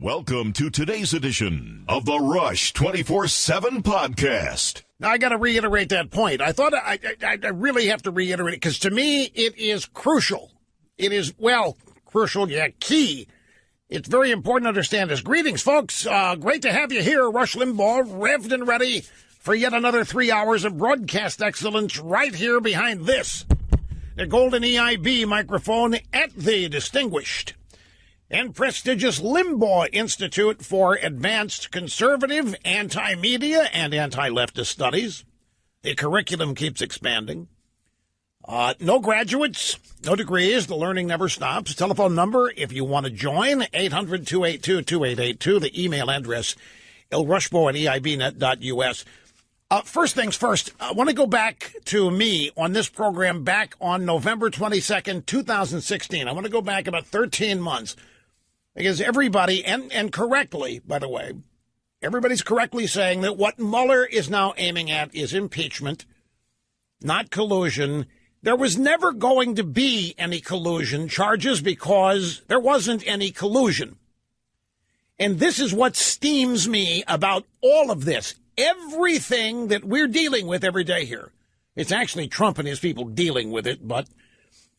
Welcome to today's edition of the Rush 24/7 podcast. Now, I got to reiterate that point. I thought I really have to reiterate it because to me, it is crucial. It is, crucial, key. It's very important to understand this. Greetings, folks. Great to have you here. Rush Limbaugh, revved and ready for yet another 3 hours of broadcast excellence right here behind this, the golden EIB microphone at the distinguished and prestigious Limbaugh Institute for Advanced Conservative, Anti-Media, and Anti-Leftist Studies. The curriculum keeps expanding. No graduates, no degrees. The learning never stops. Telephone number, if you want to join, 800-282-2882. The email address, lrushbo@eibnet.us. First things first, I want to go back to me on this program back on November 22nd, 2016. I want to go back about 13 months. Because everybody, and correctly, by the way, everybody's correctly saying that what Mueller is now aiming at is impeachment, not collusion. There was never going to be any collusion charges because there wasn't any collusion. And this is what steams me about all of this. Everything that we're dealing with every day here. It's actually Trump and his people dealing with it, but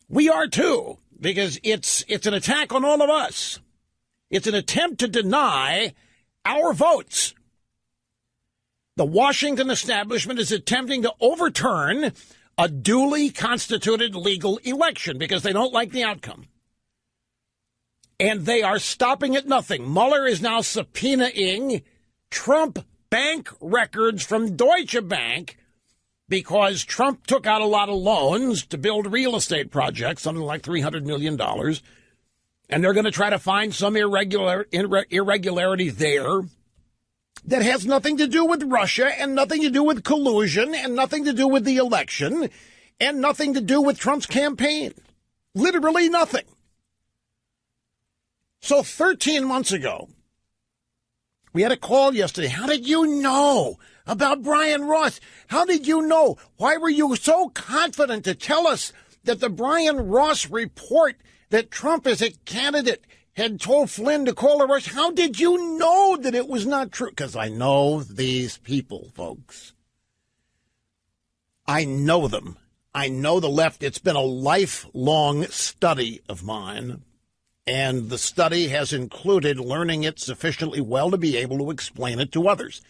we are too, because it's an attack on all of us. It's an attempt to deny our votes. The Washington establishment is attempting to overturn a duly constituted legal election because they don't like the outcome. And they are stopping at nothing. Mueller is now subpoenaing Trump bank records from Deutsche Bank because Trump took out a lot of loans to build real estate projects, something like $300 million. And they're going to try to find some irregularity there that has nothing to do with Russia and nothing to do with collusion and nothing to do with the election and nothing to do with Trump's campaign. Literally nothing. So 13 months ago, we had a call yesterday. How did you know about Brian Ross? How did you know? Why were you so confident to tell us that the Brian Ross report that Trump as a candidate had told Flynn to call a rush? How did you know that it was not true? Because I know these people, folks. I know them. I know the left. It's been a lifelong study of mine, and the study has included learning it sufficiently well to be able to explain it to others.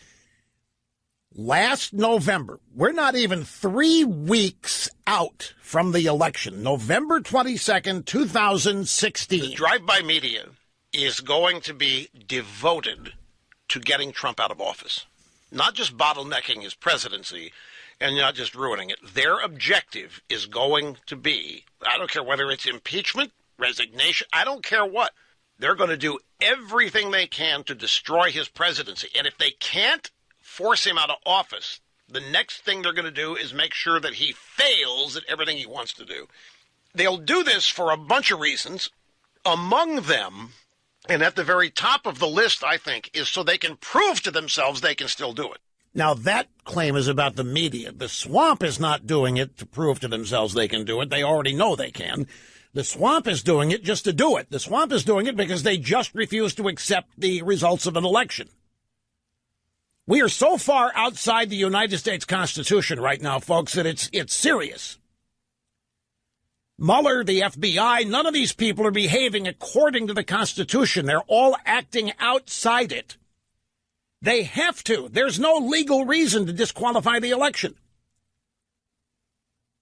Last November, we're not even 3 weeks out from the election, November 22nd, 2016. The drive-by media is going to be devoted to getting Trump out of office, not just bottlenecking his presidency and not just ruining it. Their objective is going to be, I don't care whether it's impeachment, resignation, I don't care what. They're going to do everything they can to destroy his presidency. And if they can't force him out of office, the next thing they're going to do is make sure that he fails at everything he wants to do. They'll do this for a bunch of reasons. Among them, and at the very top of the list, I think, is so they can prove to themselves they can still do it. Now, that claim is about the media. The swamp is not doing it to prove to themselves they can do it. They already know they can. The swamp is doing it just to do it. The swamp is doing it because they just refuse to accept the results of an election. We are so far outside the United States Constitution right now, folks, that it's serious. Mueller, the FBI, none of these people are behaving according to the Constitution. They're all acting outside it. They have to. There's no legal reason to disqualify the election.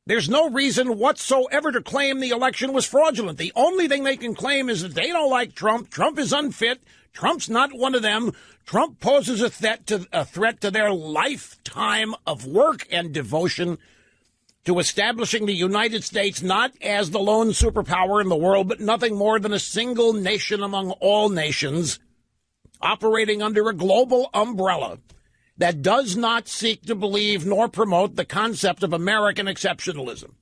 There's no reason whatsoever to claim the election was fraudulent. The only thing they can claim is that they don't like Trump. Trump is unfit. Trump's not one of them. Trump poses a threat to their lifetime of work and devotion to establishing the United States not as the lone superpower in the world, but nothing more than a single nation among all nations operating under a global umbrella that does not seek to believe nor promote the concept of American exceptionalism.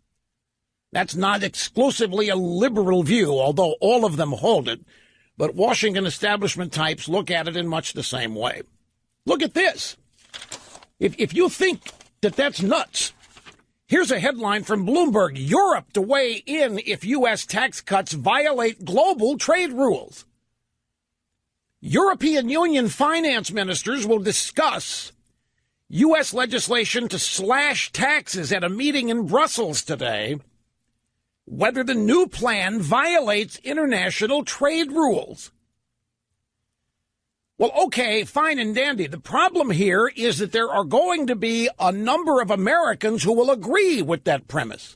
That's not exclusively a liberal view, although all of them hold it. But Washington establishment types look at it in much the same way. Look at this. If you think that that's nuts, here's a headline from Bloomberg. Europe to weigh in if U.S. tax cuts violate global trade rules. European Union finance ministers will discuss U.S. legislation to slash taxes at a meeting in Brussels today, whether the new plan violates international trade rules. Well, okay, fine and dandy. The problem here is that there are going to be a number of Americans who will agree with that premise.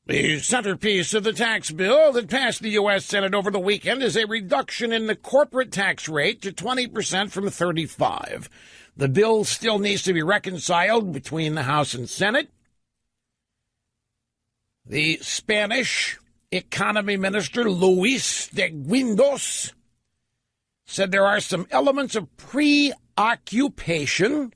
The centerpiece of the tax bill that passed the U.S. Senate over the weekend is a reduction in the corporate tax rate to 20% from 35%. The bill still needs to be reconciled between the House and Senate. The Spanish economy minister, Luis de Guindos, said there are some elements of preoccupation,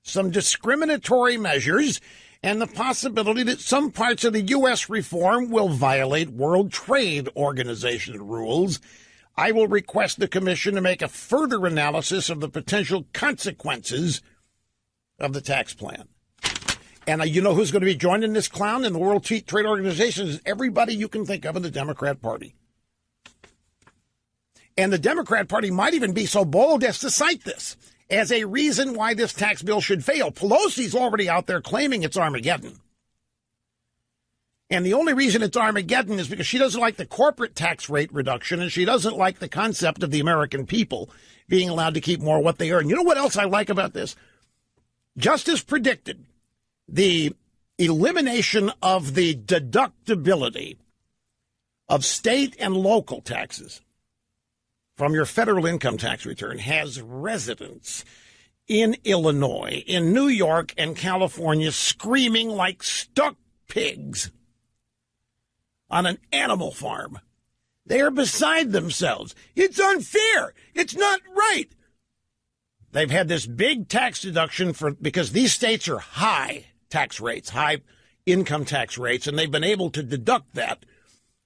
some discriminatory measures, and the possibility that some parts of the U.S. reform will violate World Trade Organization rules. I will request the Commission to make a further analysis of the potential consequences of the tax plan. And you know who's going to be joining this clown in the World Trade Organization is everybody you can think of in the Democrat Party. And the Democrat Party might even be so bold as to cite this as a reason why this tax bill should fail. Pelosi's already out there claiming it's Armageddon. And the only reason it's Armageddon is because she doesn't like the corporate tax rate reduction, and she doesn't like the concept of the American people being allowed to keep more of what they earn. You know what else I like about this? Just as predicted, the elimination of the deductibility of state and local taxes from your federal income tax return has residents in Illinois, in New York, and California screaming like stuck pigs on an animal farm. They are beside themselves. It's unfair. It's not right. They've had this big tax deduction because these states are high tax rates, high income tax rates, and they've been able to deduct that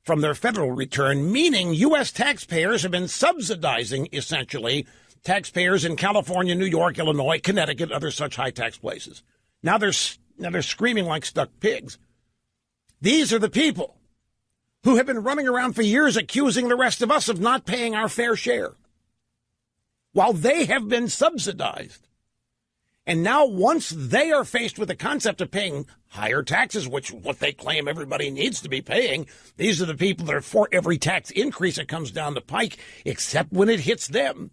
from their federal return, meaning U.S. taxpayers have been subsidizing, essentially, taxpayers in California, New York, Illinois, Connecticut, other such high tax places. Now they're screaming like stuck pigs. These are the people who have been running around for years accusing the rest of us of not paying our fair share, while they have been subsidized. And now once they are faced with the concept of paying higher taxes, which is what they claim everybody needs to be paying, these are the people that are for every tax increase that comes down the pike, except when it hits them.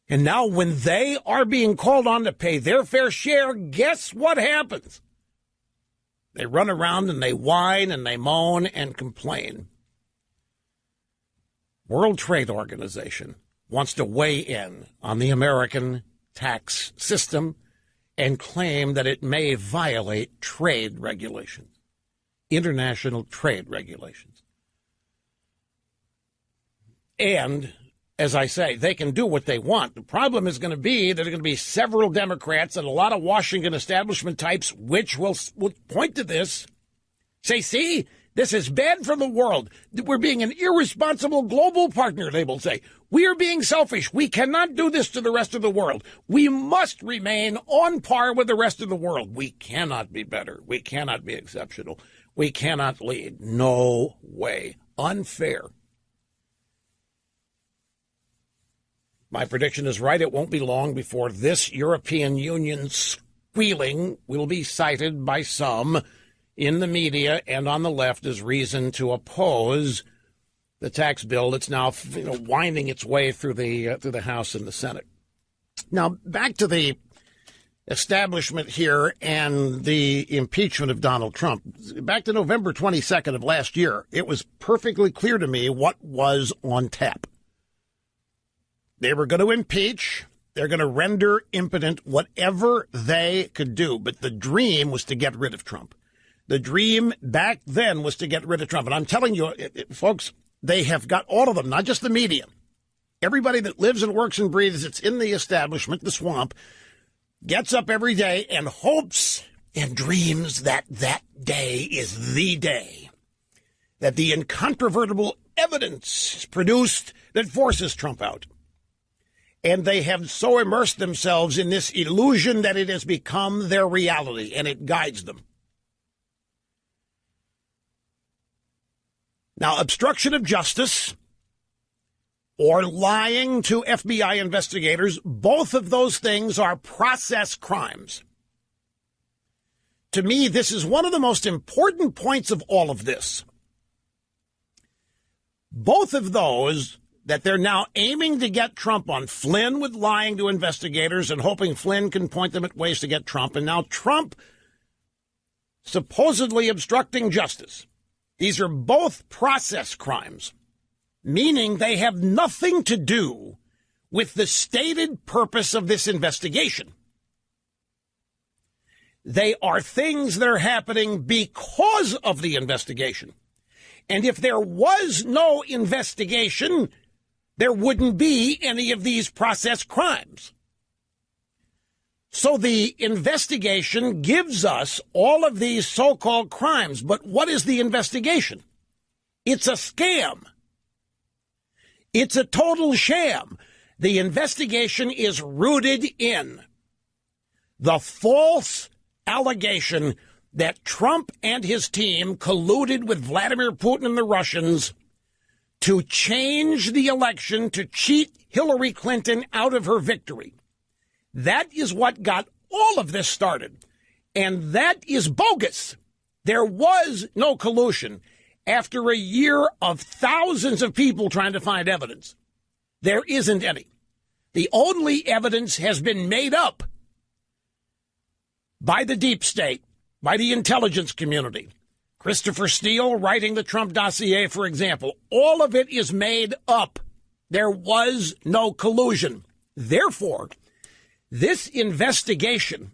And now when they are being called on to pay their fair share, guess what happens? They run around and they whine and they moan and complain. World Trade Organization wants to weigh in on the American tax system and claim that it may violate trade regulations, international trade regulations. And, as I say, they can do what they want. The problem is going to be that there are going to be several Democrats and a lot of Washington establishment types which will point to this, say, see, this is bad for the world. We're being an irresponsible global partner, they will say. We are being selfish. We cannot do this to the rest of the world. We must remain on par with the rest of the world. We cannot be better. We cannot be exceptional. We cannot lead. No way. Unfair. My prediction is right. It won't be long before this European Union squealing will be cited by some in the media and on the left as reason to oppose the tax bill that's now winding its way through the House and the Senate. Now, back to the establishment here and the impeachment of Donald Trump. Back to November 22nd of last year, it was perfectly clear to me what was on tap. They were going to impeach. They're going to render impotent whatever they could do. But the dream was to get rid of Trump. The dream back then was to get rid of Trump. And I'm telling you, folks, they have got all of them, not just the media. Everybody that lives and works and breathes, it's in the establishment, the swamp, gets up every day and hopes and dreams that that day is the day, that the incontrovertible evidence is produced that forces Trump out. And they have so immersed themselves in this illusion that it has become their reality, and it guides them. Now, obstruction of justice or lying to FBI investigators, both of those things are process crimes. To me, this is one of the most important points of all of this. Both of those that they're now aiming to get Trump on, Flynn with lying to investigators and hoping Flynn can point them at ways to get Trump, and now Trump supposedly obstructing justice. These are both process crimes, meaning they have nothing to do with the stated purpose of this investigation. They are things that are happening because of the investigation. And if there was no investigation, there wouldn't be any of these process crimes. So the investigation gives us all of these so-called crimes. But what is the investigation? It's a scam. It's a total sham. The investigation is rooted in the false allegation that Trump and his team colluded with Vladimir Putin and the Russians to change the election to cheat Hillary Clinton out of her victory. That is what got all of this started. And that is bogus. There was no collusion after a year of thousands of people trying to find evidence. There isn't any. The only evidence has been made up by the deep state, by the intelligence community. Christopher Steele writing the Trump dossier, for example. All of it is made up. There was no collusion. Therefore, this investigation,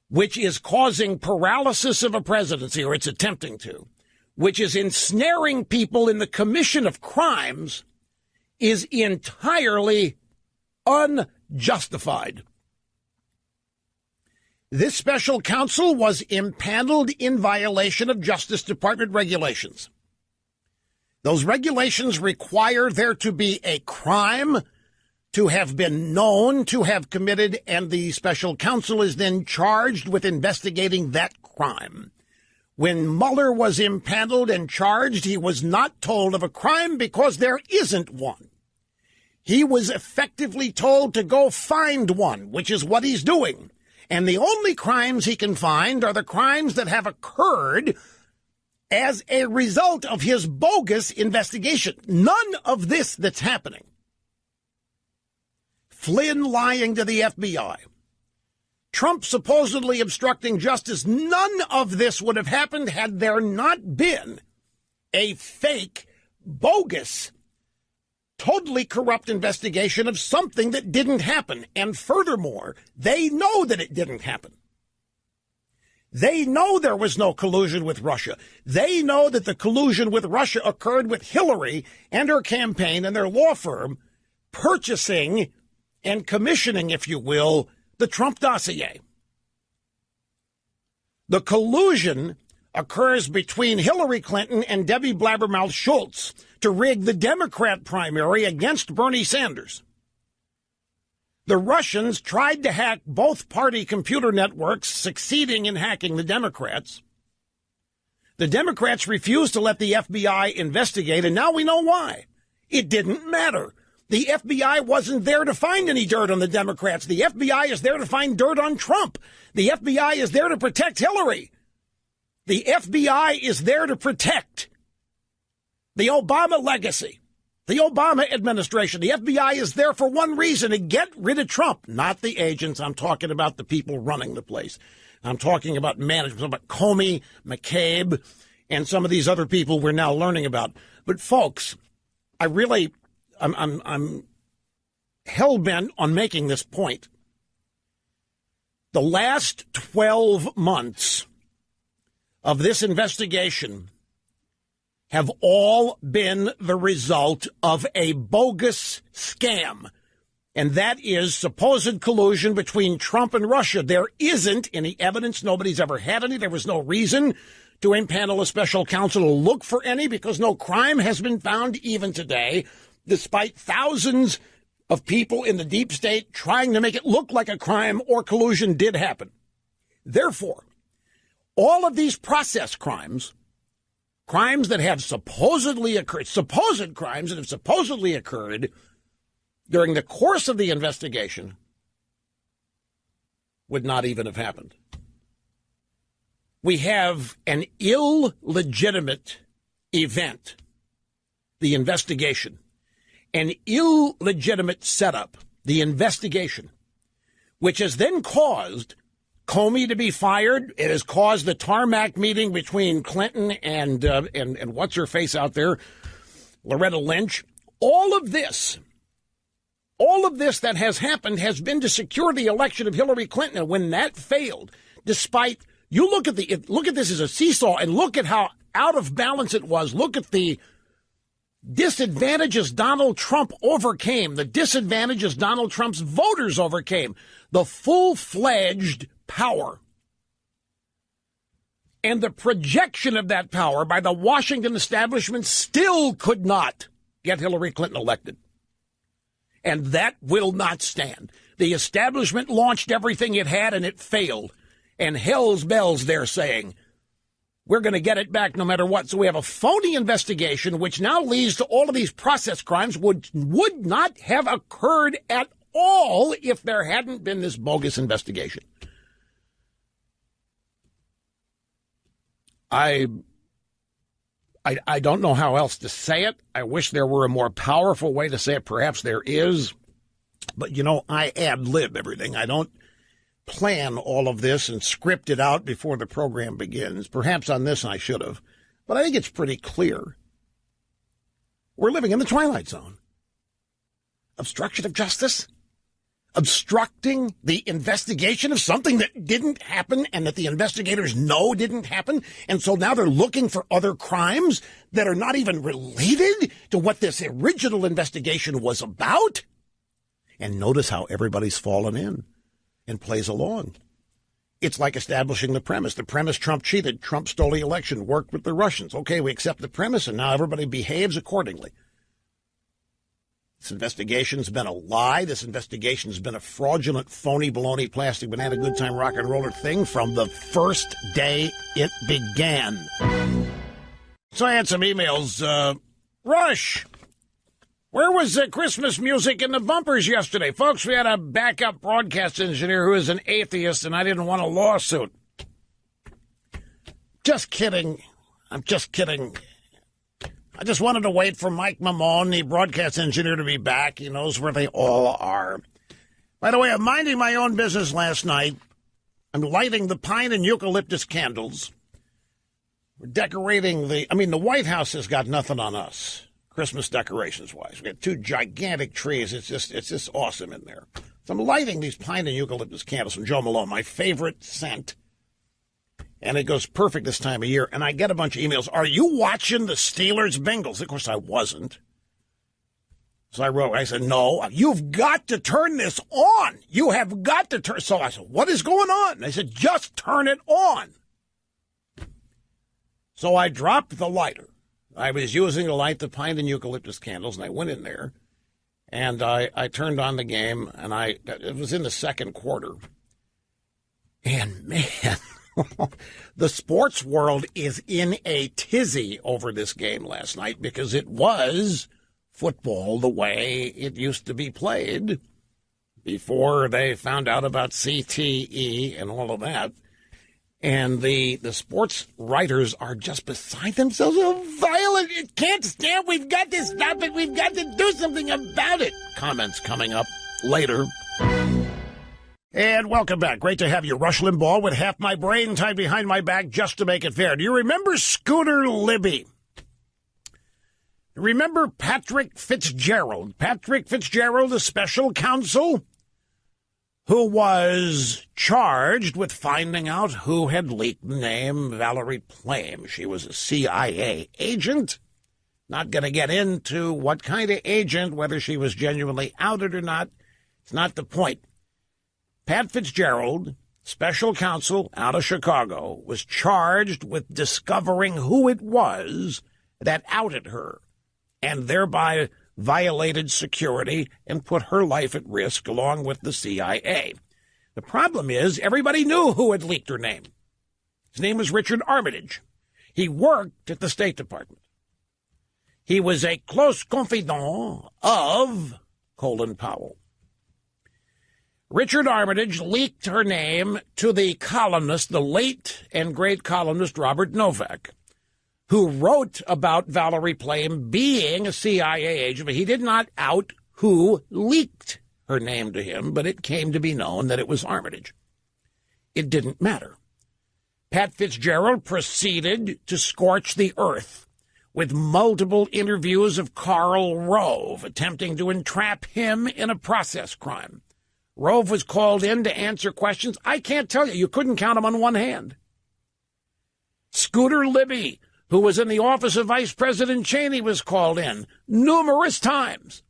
which is causing paralysis of a presidency, or it's attempting to, which is ensnaring people in the commission of crimes, is entirely unjustified. This special counsel was impaneled in violation of Justice Department regulations. Those regulations require there to be a crime to have been known to have committed, and the special counsel is then charged with investigating that crime. When Mueller was impaneled and charged, he was not told of a crime because there isn't one. He was effectively told to go find one, which is what he's doing. And the only crimes he can find are the crimes that have occurred as a result of his bogus investigation. None of this that's happening. Flynn lying to the FBI. Trump supposedly obstructing justice. None of this would have happened had there not been a fake, bogus, totally corrupt investigation of something that didn't happen. And furthermore, they know that it didn't happen. They know there was no collusion with Russia. They know that the collusion with Russia occurred with Hillary and her campaign and their law firm purchasing and commissioning, if you will, the Trump dossier. The collusion occurs between Hillary Clinton and Debbie Blabbermouth Schultz to rig the Democrat primary against Bernie Sanders. The Russians tried to hack both party computer networks, succeeding in hacking the Democrats. The Democrats refused to let the FBI investigate, and now we know why. It didn't matter. The FBI wasn't there to find any dirt on the Democrats. The FBI is there to find dirt on Trump. The FBI is there to protect Hillary. The FBI is there to protect the Obama legacy, the Obama administration. The FBI is there for one reason, to get rid of Trump, not the agents. I'm talking about the people running the place. I'm talking about management, about Comey, McCabe, and some of these other people we're now learning about. But folks, I'm hell-bent on making this point. The last 12 months of this investigation have all been the result of a bogus scam, and that is supposed collusion between Trump and Russia. There isn't any evidence. Nobody's ever had any. There was no reason to impanel a special counsel to look for any, because no crime has been found even today, despite thousands of people in the deep state trying to make it look like a crime or collusion did happen. Therefore, all of these process crimes crimes that have supposedly occurred, supposed crimes that have supposedly occurred during the course of the investigation, would not even have happened. We have an illegitimate event, the investigation, an illegitimate setup, the investigation, which has then caused Comey to be fired. It has caused the tarmac meeting between Clinton and what's her face out there, Loretta Lynch. All of this that has happened has been to secure the election of Hillary Clinton. And when that failed, despite you look at this as a seesaw and look at how out of balance it was. Look at the disadvantages Donald Trump overcame, the disadvantages Donald Trump's voters overcame, the full-fledged power and the projection of that power by the Washington establishment still could not get Hillary Clinton elected. And that will not stand. The establishment launched everything it had and it failed. And hell's bells, they're saying, we're going to get it back no matter what. So we have a phony investigation, which now leads to all of these process crimes would not have occurred at all if there hadn't been this bogus investigation. I don't know how else to say it. I wish there were a more powerful way to say it. Perhaps there is. But, I ad-lib everything. I don't plan all of this and script it out before the program begins. Perhaps on this I should have. But I think it's pretty clear. We're living in the twilight zone. Obstruction of justice? Obstructing the investigation of something that didn't happen and that the investigators know didn't happen. And so now they're looking for other crimes that are not even related to what this original investigation was about. And notice how everybody's fallen in and plays along. It's like establishing the premise. The premise, Trump cheated, Trump stole the election, worked with the Russians. Okay, we accept the premise, and now everybody behaves accordingly. This investigation's been a lie. This investigation's been a fraudulent, phony, baloney, plastic, banana, good time, rock and roller thing from the first day it began. So I had some emails. Rush, where was the Christmas music in the bumpers yesterday? Folks, we had a backup broadcast engineer who is an atheist, and I didn't want a lawsuit. Just kidding. I'm just kidding. I just wanted to wait for Mike Mamone, the broadcast engineer, to be back. He knows where they all are. By the way, I'm minding my own business last night. I'm lighting the pine and eucalyptus candles. We're decorating the White House has got nothing on us, Christmas decorations-wise. We got two gigantic trees. It's just awesome in there. So I'm lighting these pine and eucalyptus candles from Joe Malone, my favorite scent. And it goes perfect this time of year. And I get a bunch of emails. Are you watching the Steelers Bengals? Of course, I wasn't. So I said, no, you've got to turn this on. You have got to turn. So I said, what is going on? And they said, just turn it on. So I dropped the lighter. I was using to light the pine and eucalyptus candles, and I went in there, and I turned on the game, and it was in the second quarter. And, man, the sports world is in a tizzy over this game last night because it was football the way it used to be played before they found out about CTE and all of that. And the sports writers are just beside themselves. So violent. It can't stand. We've got to stop it. We've got to do something about it. Comments coming up later. And welcome back. Great to have you. Rush Limbaugh with half my brain tied behind my back just to make it fair. Do you remember Scooter Libby? Remember Patrick Fitzgerald? Patrick Fitzgerald, the special counsel who was charged with finding out who had leaked the name Valerie Plame. She was a CIA agent. Not going to get into what kind of agent, whether she was genuinely outed or not. It's not the point. Pat Fitzgerald, special counsel out of Chicago, was charged with discovering who it was that outed her and thereby violated security and put her life at risk along with the CIA. The problem is everybody knew who had leaked her name. His name was Richard Armitage. He worked at the State Department. He was a close confidant of Colin Powell. Richard Armitage leaked her name to the columnist, the late and great columnist Robert Novak, who wrote about Valerie Plame being a CIA agent. But he did not out who leaked her name to him, but it came to be known that it was Armitage. It didn't matter. Pat Fitzgerald proceeded to scorch the earth with multiple interviews of Karl Rove, attempting to entrap him in a process crime. Rove was called in to answer questions. I can't tell you. You couldn't count them on one hand. Scooter Libby, who was in the office of Vice President Cheney, was called in numerous times.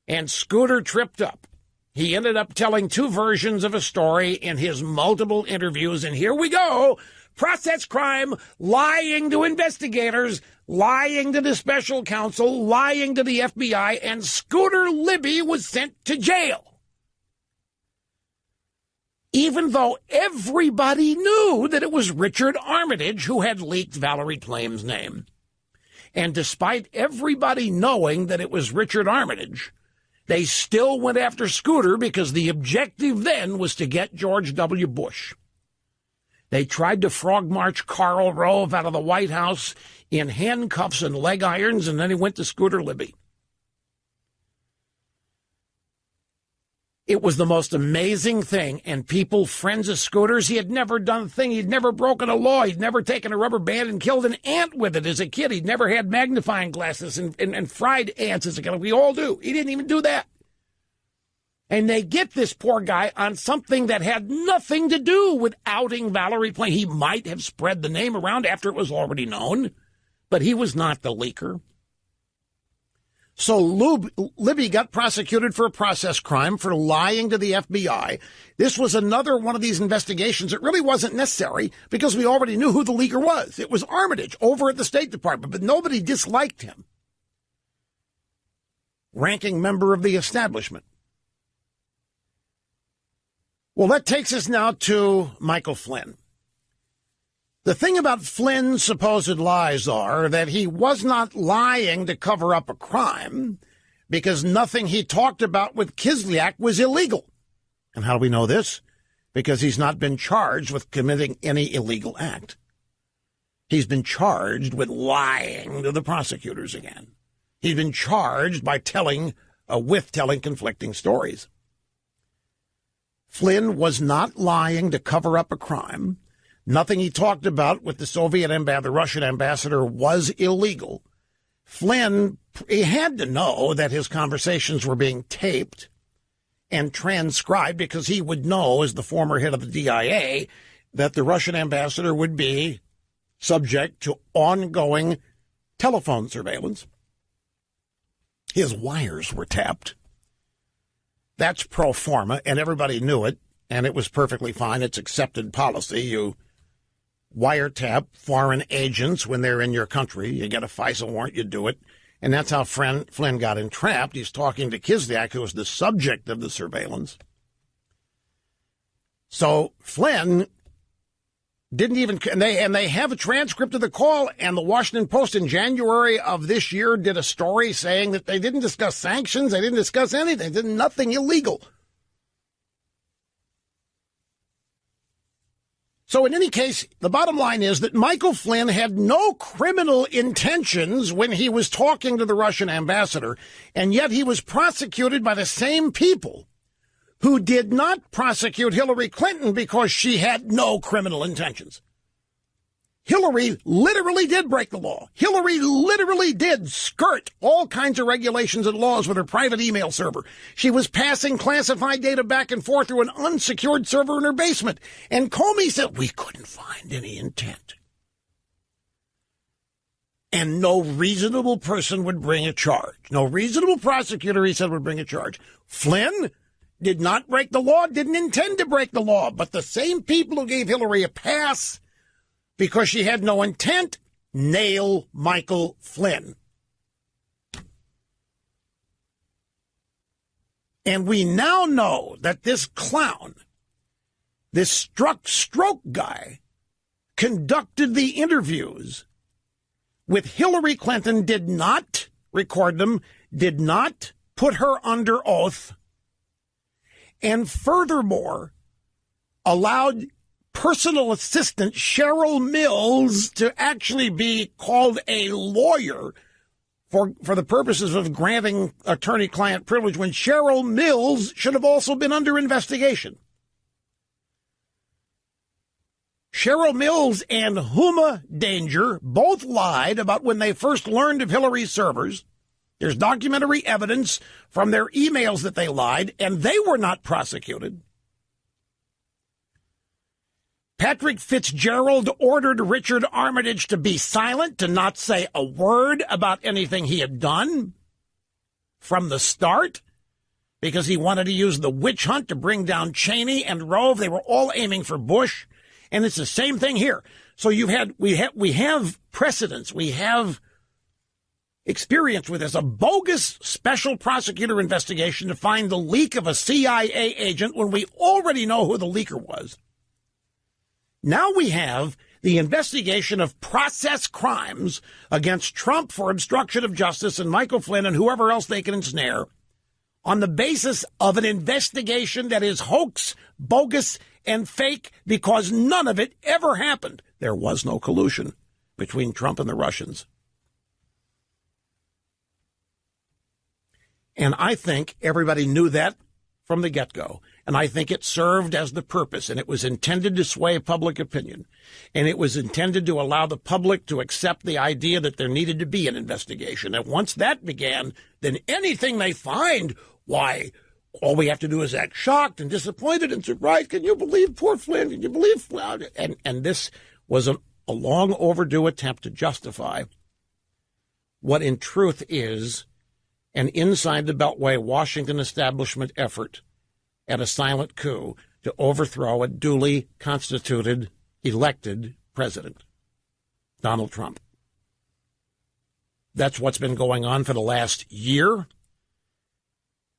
And Scooter tripped up. He ended up telling two versions of a story in his multiple interviews. And here we go. Process crime, lying to investigators, lying to the special counsel, lying to the FBI, and Scooter Libby was sent to jail. Even though everybody knew that it was Richard Armitage who had leaked Valerie Plame's name. And despite everybody knowing that it was Richard Armitage, they still went after Scooter because the objective then was to get George W. Bush. They tried to frog march Karl Rove out of the White House in handcuffs and leg irons, and then he went to Scooter Libby. It was the most amazing thing, and people, friends of Scooter's, he had never done a thing. He'd never broken a law. He'd never taken a rubber band and killed an ant with it as a kid. He'd never had magnifying glasses and fried ants as a kid. We all do. He didn't even do that. And they get this poor guy on something that had nothing to do with outing Valerie Plame. He might have spread the name around after it was already known, but he was not the leaker. So Libby got prosecuted for a process crime for lying to the FBI. This was another one of these investigations. It really wasn't necessary because we already knew who the leaker was. It was Armitage over at the State Department, but nobody disliked him. Ranking member of the establishment. Well, that takes us now to Michael Flynn. The thing about Flynn's supposed lies are that he was not lying to cover up a crime because nothing he talked about with Kislyak was illegal. And how do we know this? Because he's not been charged with committing any illegal act. He's been charged with lying to the prosecutors again. He's been charged by telling conflicting stories. Flynn was not lying to cover up a crime. Nothing he talked about with the Russian ambassador was illegal. Flynn, he had to know that his conversations were being taped and transcribed because he would know, as the former head of the DIA, that the Russian ambassador would be subject to ongoing telephone surveillance. His wires were tapped. That's pro forma, and everybody knew it, and it was perfectly fine. It's accepted policy. You wiretap foreign agents when they're in your country. You get a FISA warrant, you do it. And that's how Flynn got entrapped. He's talking to Kislyak, who was the subject of the surveillance. So Flynn didn't even, and they have a transcript of the call, and the Washington Post in January of this year did a story saying that they didn't discuss sanctions, they didn't discuss anything, they did nothing illegal. So in any case, the bottom line is that Michael Flynn had no criminal intentions when he was talking to the Russian ambassador, and yet he was prosecuted by the same people who did not prosecute Hillary Clinton because she had no criminal intentions. Hillary literally did break the law. Hillary literally did skirt all kinds of regulations and laws with her private email server. She was passing classified data back and forth through an unsecured server in her basement. And Comey said, we couldn't find any intent. And no reasonable person would bring a charge. No reasonable prosecutor, he said, would bring a charge. Flynn did not break the law, didn't intend to break the law. But the same people who gave Hillary a pass because she had no intent, nail Michael Flynn. And we now know that this clown, this stroke guy, conducted the interviews with Hillary Clinton, did not record them, did not put her under oath, and furthermore allowed personal assistant Cheryl Mills to actually be called a lawyer for the purposes of granting attorney-client privilege when Cheryl Mills should have also been under investigation. Cheryl Mills and Huma Danger both lied about when they first learned of Hillary's servers. There's documentary evidence from their emails that they lied, and they were not prosecuted. Patrick Fitzgerald ordered Richard Armitage to be silent, to not say a word about anything he had done from the start, because he wanted to use the witch hunt to bring down Cheney and Rove. They were all aiming for Bush, and it's the same thing here. So we have precedents, we have experience with this, a bogus special prosecutor investigation to find the leak of a CIA agent when we already know who the leaker was. Now we have the investigation of process crimes against Trump for obstruction of justice and Michael Flynn and whoever else they can ensnare on the basis of an investigation that is hoax, bogus, and fake because none of it ever happened. There was no collusion between Trump and the Russians. And I think everybody knew that from the get-go. And I think it served as the purpose, and it was intended to sway public opinion. And it was intended to allow the public to accept the idea that there needed to be an investigation. And once that began, then anything they find, why, all we have to do is act shocked and disappointed and surprised. Can you believe poor Flynn? Can you believe Flynn? And this was a long overdue attempt to justify what in truth is an inside the Beltway Washington establishment effort at a silent coup to overthrow a duly constituted, elected president, Donald Trump. That's what's been going on for the last year.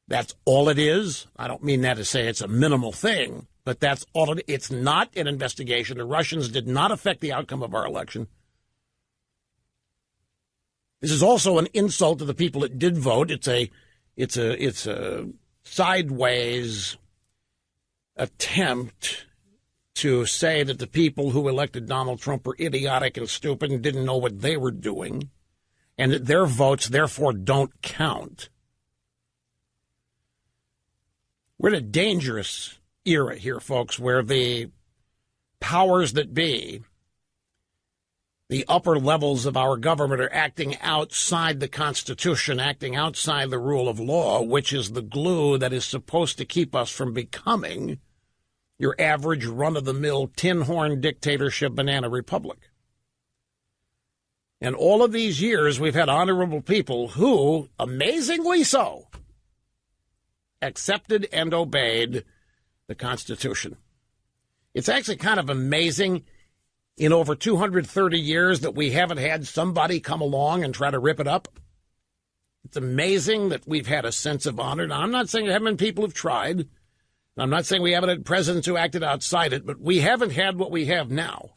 That's all it is. I don't mean that to say it's a minimal thing, but that's all it is. It's not an investigation. The Russians did not affect the outcome of our election. This is also an insult to the people that did vote. It's a sideways attempt to say that the people who elected Donald Trump were idiotic and stupid and didn't know what they were doing, and that their votes therefore don't count. We're in a dangerous era here, folks, where the powers that be, the upper levels of our government, are acting outside the Constitution, acting outside the rule of law, which is the glue that is supposed to keep us from becoming your average run-of-the-mill tin-horn dictatorship banana republic. And all of these years, we've had honorable people who, amazingly so, accepted and obeyed the Constitution. It's actually kind of amazing in over 230 years that we haven't had somebody come along and try to rip it up. It's amazing that we've had a sense of honor. Now, I'm not saying there haven't been people who've tried. I'm not saying we haven't had presidents who acted outside it, but we haven't had what we have now.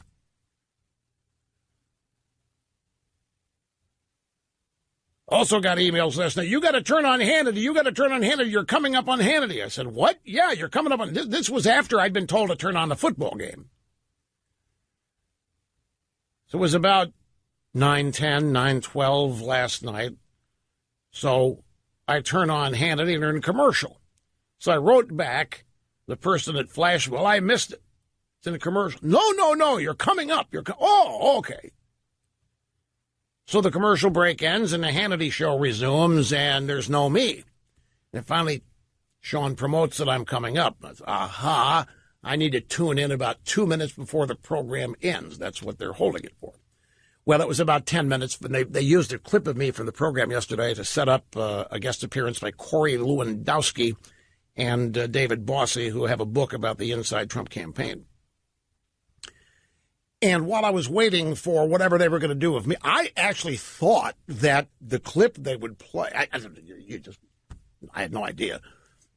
Also got emails last night. You got to turn on Hannity. You got to turn on Hannity. You're coming up on Hannity. I said, what? Yeah, you're coming up on... This was after I'd been told to turn on the football game. So it was about 9:10, 9:12 last night. So I turn on Hannity and they're in a commercial. So I wrote back the person that flashed, well, I missed it. It's in a commercial. No, you're coming up. Oh, okay. So the commercial break ends and the Hannity show resumes and there's no me. And finally, Sean promotes that I'm coming up. I said, aha. I need to tune in about 2 minutes before the program ends. That's what they're holding it for. Well, it was about 10 minutes, but they used a clip of me from the program yesterday to set up a guest appearance by Corey Lewandowski and David Bossie, who have a book about the inside Trump campaign. And while I was waiting for whatever they were going to do with me, I actually thought that the clip they would play, I had no idea.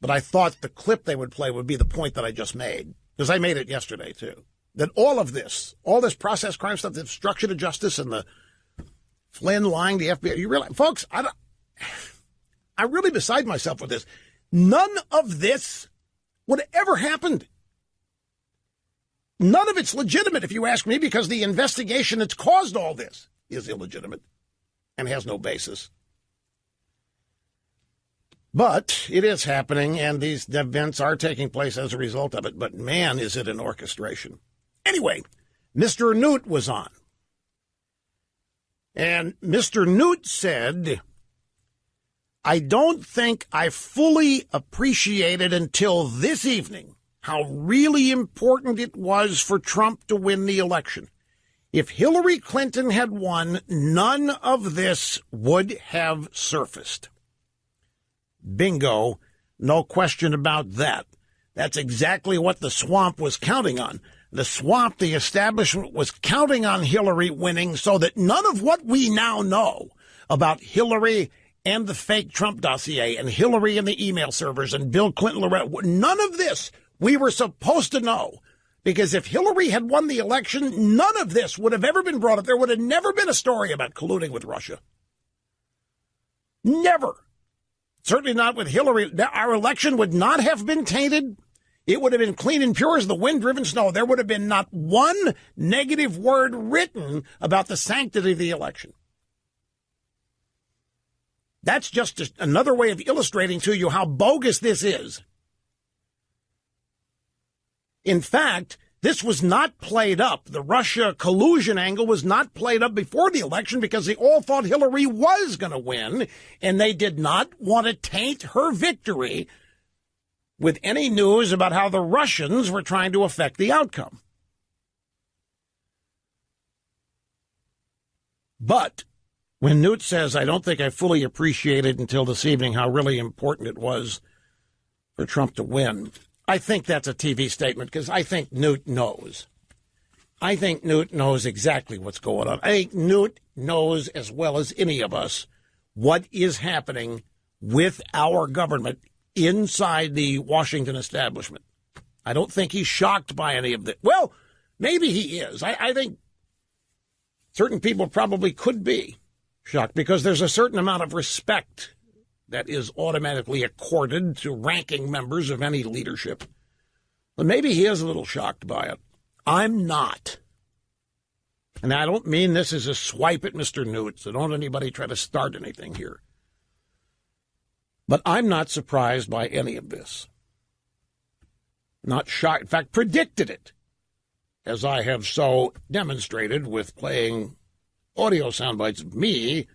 But I thought the clip they would play would be the point that I just made, because I made it yesterday, too. that all this process crime stuff, the obstruction of justice and the Flynn lying to the FBI, you realize, folks, I'm really beside myself with this. None of this would have ever happened. None of it's legitimate, if you ask me, because the investigation that's caused all this is illegitimate and has no basis. But it is happening, and these events are taking place as a result of it. But, man, is it an orchestration. Anyway, Mr. Newt was on. And Mr. Newt said, I don't think I fully appreciated until this evening how really important it was for Trump to win the election. If Hillary Clinton had won, none of this would have surfaced. Bingo. No question about that. That's exactly what the swamp was counting on. The swamp, the establishment, was counting on Hillary winning so that none of what we now know about Hillary and the fake Trump dossier and Hillary and the email servers and Bill Clinton, none of this we were supposed to know. Because if Hillary had won the election, none of this would have ever been brought up. There would have never been a story about colluding with Russia. Never. Certainly not with Hillary. Our election would not have been tainted. It would have been clean and pure as the wind-driven snow. There would have been not one negative word written about the sanctity of the election. That's just another way of illustrating to you how bogus this is. In fact, this was not played up. The Russia collusion angle was not played up before the election because they all thought Hillary was going to win, and they did not want to taint her victory with any news about how the Russians were trying to affect the outcome. But when Newt says, I don't think I fully appreciated until this evening how really important it was for Trump to win, I think that's a TV statement because I think Newt knows. I think Newt knows exactly what's going on. I think Newt knows as well as any of us what is happening with our government inside the Washington establishment. I don't think he's shocked by any of this. Well, maybe he is. I think certain people probably could be shocked because there's a certain amount of respect that is automatically accorded to ranking members of any leadership. But maybe he is a little shocked by it. I'm not. And I don't mean this as a swipe at Mr. Newt, so don't anybody try to start anything here. But I'm not surprised by any of this. Not shocked. In fact, predicted it, as I have so demonstrated with playing audio sound bites of me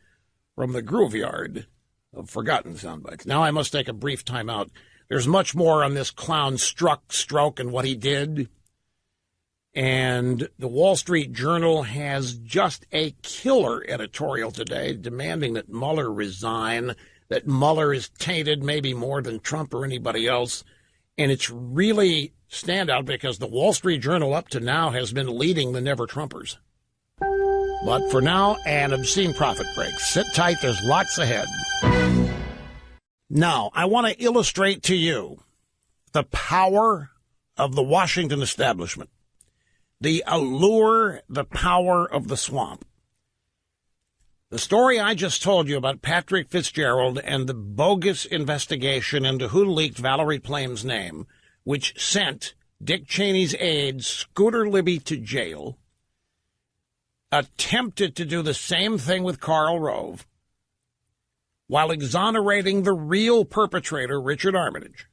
from the Grooveyard of forgotten sound bites. Now I must take a brief time out. There's much more on this clown stroke and what he did. And the Wall Street Journal has just a killer editorial today demanding that Mueller resign, that Mueller is tainted maybe more than Trump or anybody else. And it's really standout because the Wall Street Journal up to now has been leading the Never-Trumpers. But for now, an obscene profit break. Sit tight, there's lots ahead. Now, I want to illustrate to you the power of the Washington establishment, the allure, the power of the swamp. The story I just told you about Patrick Fitzgerald and the bogus investigation into who leaked Valerie Plame's name, which sent Dick Cheney's aide, Scooter Libby, to jail, attempted to do the same thing with Karl Rove, while exonerating the real perpetrator, Richard Armitage.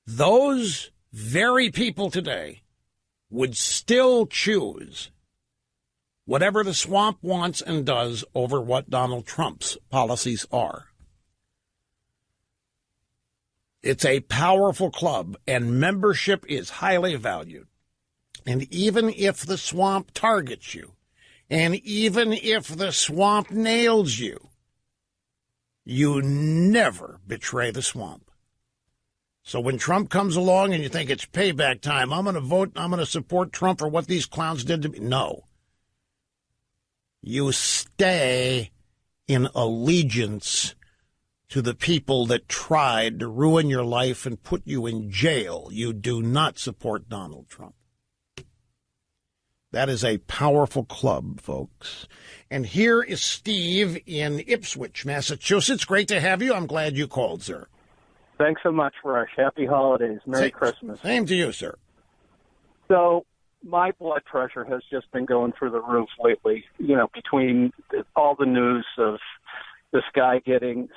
Those very people today would still choose whatever the swamp wants and does over what Donald Trump's policies are. It's a powerful club, and membership is highly valued. And even if the swamp targets you, and even if the swamp nails you, you never betray the swamp. So when Trump comes along and you think it's payback time, I'm going to vote, I'm going to support Trump for what these clowns did to me. No. You stay in allegiance to the people that tried to ruin your life and put you in jail. You do not support Donald Trump. That is a powerful club, folks. And here is Steve in Ipswich, Massachusetts. Great to have you. I'm glad you called, sir. Thanks so much, Rush. Happy holidays. Merry Christmas. Same to you, sir. So my blood pressure has just been going through the roof lately, between all the news of this guy getting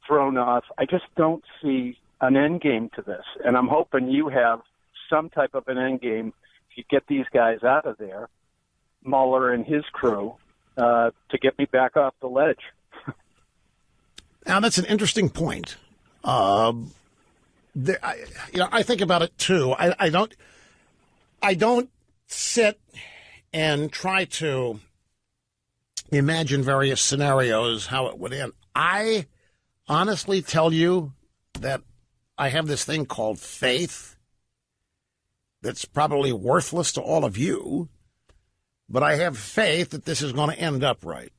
thrown off. I just don't see an end game to this. And I'm hoping you have some type of an end game to get these guys out of there, Mueller and his crew, to get me back off the ledge. Now, that's an interesting point. I think about it, too. I don't sit and try to imagine various scenarios, how it would end. I honestly tell you that I have this thing called faith that's probably worthless to all of you, but I have faith that this is going to end up right.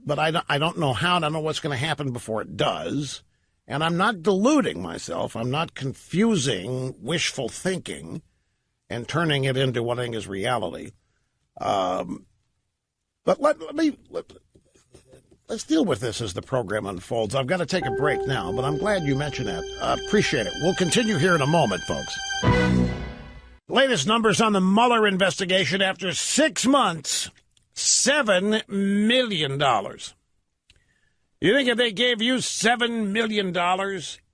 But I don't know how, I don't know what's going to happen before it does, and I'm not deluding myself. I'm not confusing wishful thinking and turning it into what I think is reality. But let's deal with this as the program unfolds. I've got to take a break now, but I'm glad you mentioned that. Appreciate it. We'll continue here in a moment, folks. Latest numbers on the Mueller investigation after 6 months, $7 million. You think if they gave you $7 million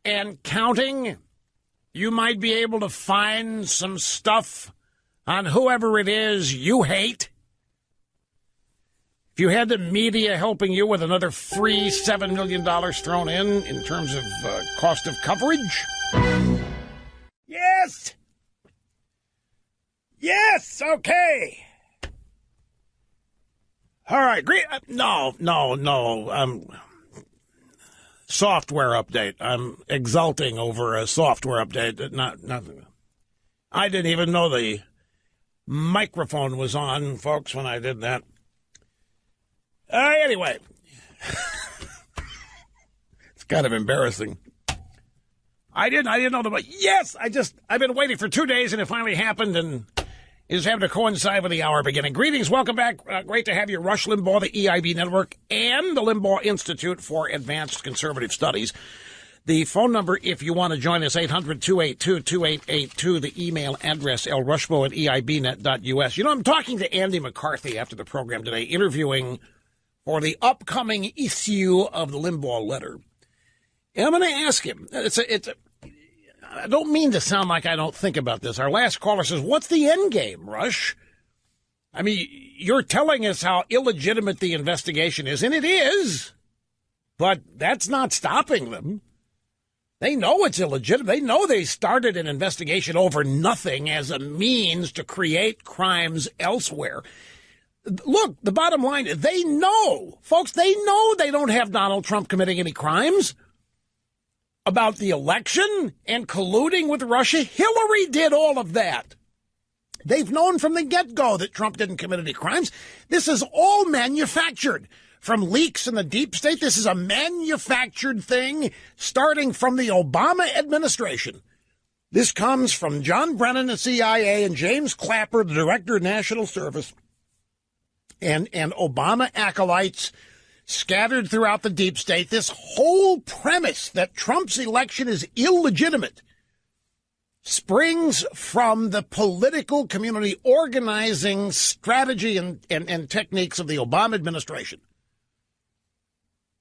and counting, you might be able to find some stuff on whoever it is you hate? If you had the media helping you with another free $7 million thrown in terms of cost of coverage? Yes! Yes, okay. All right, great. No. Software update. I'm exulting over a software update. Nothing. I didn't even know the microphone was on, folks, when I did that. Anyway. It's kind of embarrassing. I didn't know the. Yes, I've been waiting for 2 days, and it finally happened, and it just happened to coincide with the hour beginning. Greetings, welcome back. Great to have you, Rush Limbaugh, the EIB Network, and the Limbaugh Institute for Advanced Conservative Studies. The phone number, if you want to join us, 800-282-2882. The email address, lrushbo@eibnet.us. I'm talking to Andy McCarthy after the program today, interviewing for the upcoming issue of the Limbaugh letter. And I'm going to ask him, I don't mean to sound like I don't think about this. Our last caller says, what's the end game, Rush? I mean, you're telling us how illegitimate the investigation is, and it is, but that's not stopping them. They know it's illegitimate. They know they started an investigation over nothing as a means to create crimes elsewhere. Look, the bottom line is they know, folks, they know they don't have Donald Trump committing any crimes about the election and colluding with Russia. Hillary did all of that. They've known from the get-go that Trump didn't commit any crimes. This is all manufactured. From leaks in the deep state, this is a manufactured thing starting from the Obama administration. This comes from John Brennan, the CIA, and James Clapper, the Director of National Service, and Obama acolytes scattered throughout the deep state. This whole premise that Trump's election is illegitimate springs from the political community organizing strategy and techniques of the Obama administration.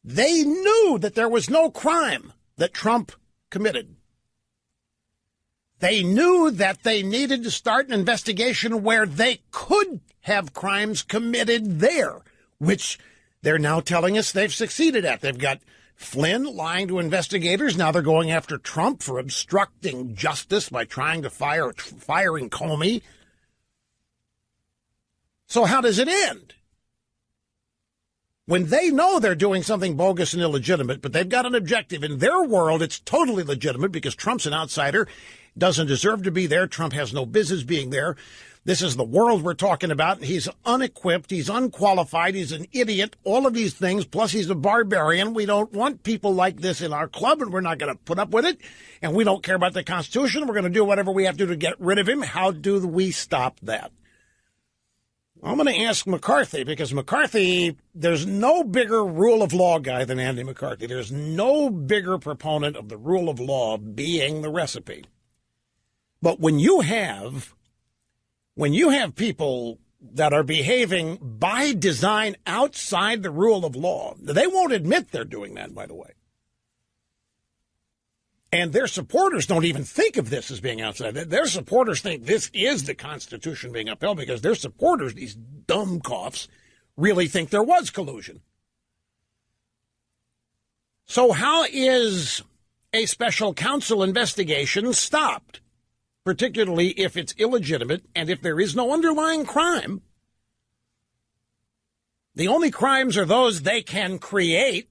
They knew that there was no crime that Trump committed. They knew that they needed to start an investigation where they could have crimes committed there, which they're now telling us they've succeeded at. They've got Flynn lying to investigators. Now they're going after Trump for obstructing justice by trying to firing Comey. So how does it end? When they know they're doing something bogus and illegitimate, but they've got an objective. In their world, it's totally legitimate because Trump's an outsider, doesn't deserve to be there. Trump has no business being there. This is the world we're talking about. He's unequipped. He's unqualified. He's an idiot. All of these things. Plus, he's a barbarian. We don't want people like this in our club, and we're not going to put up with it. And we don't care about the Constitution. We're going to do whatever we have to get rid of him. How do we stop that? I'm going to ask McCarthy, because McCarthy, there's no bigger rule of law guy than Andy McCarthy. There's no bigger proponent of the rule of law being the recipe. But when you have people that are behaving by design outside the rule of law, they won't admit they're doing that, by the way. And their supporters don't even think of this as being outside. Their supporters think this is the Constitution being upheld, because their supporters, these dumb coughs, really think there was collusion. So how is a special counsel investigation stopped? Particularly if it's illegitimate and if there is no underlying crime. The only crimes are those they can create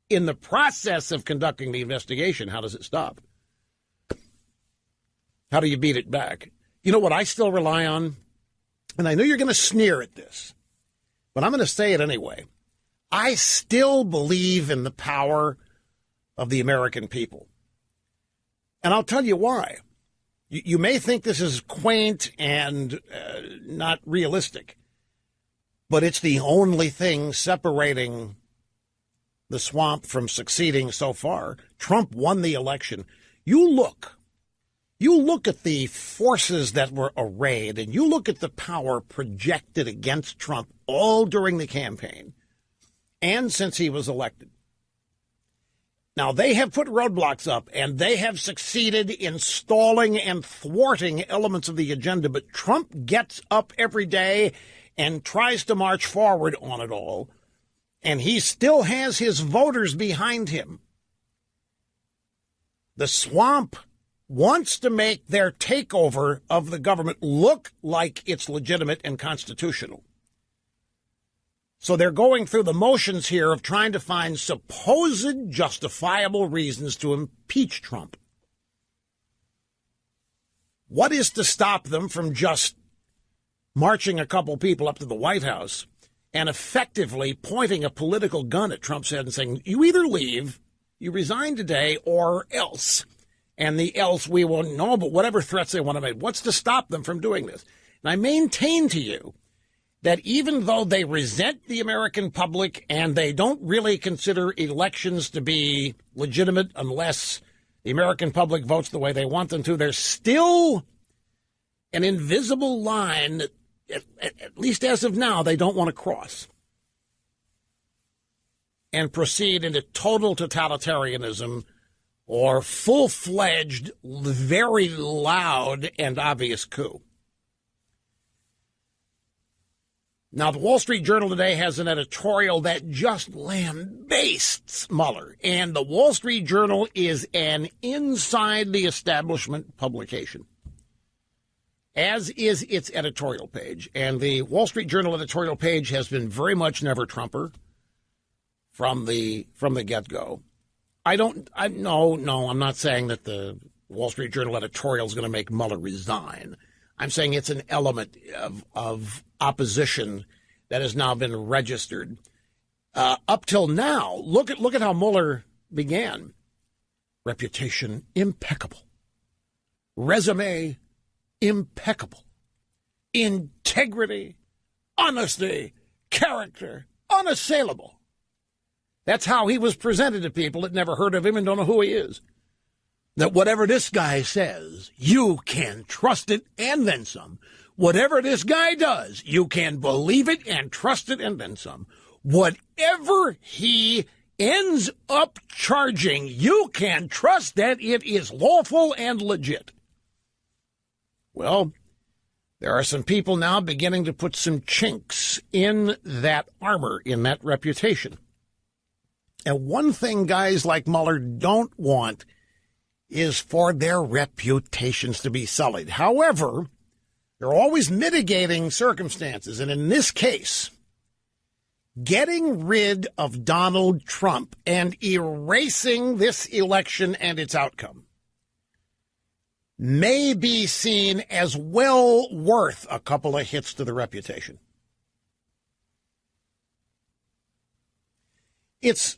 in the process of conducting the investigation. How does it stop? How do you beat it back? You know what I still rely on? And I know you're going to sneer at this, but I'm going to say it anyway. I still believe in the power of the American people. And I'll tell you why. You may think this is quaint and not realistic, but it's the only thing separating the swamp from succeeding so far. Trump won the election. You look at the forces that were arrayed, and you look at the power projected against Trump all during the campaign and since he was elected. Now, they have put roadblocks up, and they have succeeded in stalling and thwarting elements of the agenda, but Trump gets up every day and tries to march forward on it all, and he still has his voters behind him. The swamp wants to make their takeover of the government look like it's legitimate and constitutional. So they're going through the motions here of trying to find supposed justifiable reasons to impeach Trump. What is to stop them from just marching a couple people up to the White House and effectively pointing a political gun at Trump's head and saying, you either leave, you resign today, or else. And the else we won't know, but whatever threats they want to make. What's to stop them from doing this? And I maintain to you that even though they resent the American public and they don't really consider elections to be legitimate unless the American public votes the way they want them to, there's still an invisible line that, at least as of now, they don't want to cross and proceed into total totalitarianism or full-fledged, very loud and obvious coup. Now, the Wall Street Journal today has an editorial that just lambastes Mueller, and the Wall Street Journal is an inside-the-establishment publication, as is its editorial page. And the Wall Street Journal editorial page has been very much never Trumper from the get-go. I'm not saying that the Wall Street Journal editorial is going to make Mueller resign. I'm saying it's an element of opposition that has now been registered. Up till now, look at how Mueller began. Reputation impeccable. Resume impeccable. Integrity, honesty, character unassailable. That's how he was presented to people that never heard of him and don't know who he is. That whatever this guy says, you can trust it and then some. Whatever this guy does, you can believe it and trust it and then some. Whatever he ends up charging, you can trust that it is lawful and legit. Well, there are some people now beginning to put some chinks in that armor, in that reputation. And one thing guys like Mueller don't want is for their reputations to be sullied. However, there are always mitigating circumstances. And in this case, getting rid of Donald Trump and erasing this election and its outcome may be seen as well worth a couple of hits to the reputation. It's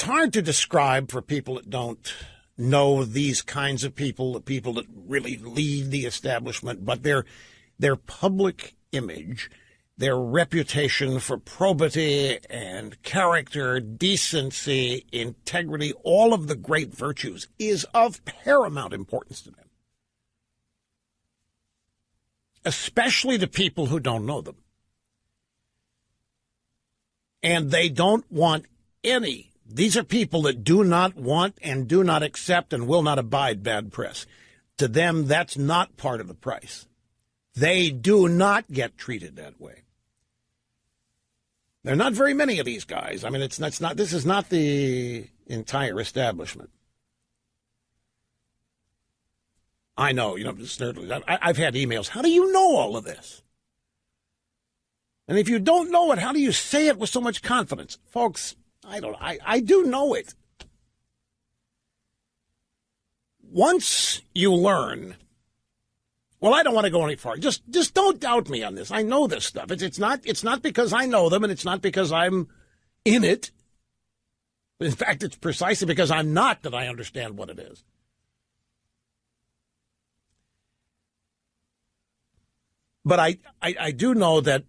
hard to describe for people that don't know these kinds of people, the people that really lead the establishment, but their public image, their reputation for probity and character, decency, integrity, all of the great virtues is of paramount importance to them, especially to people who don't know them. And they don't want any. These are people that do not want and do not accept and will not abide bad press. To them, that's not part of the price. They do not get treated that way. There are not very many of these guys. I mean, this is not the entire establishment. I know, I've had emails. How do you know all of this? And if you don't know it, how do you say it with so much confidence? Folks, I do know it. Once you learn, well, I don't want to go any farther. Just don't doubt me on this. I know this stuff. It's not because I know them, and it's not because I'm in it. In fact, it's precisely because I'm not that I understand what it is. But I do know that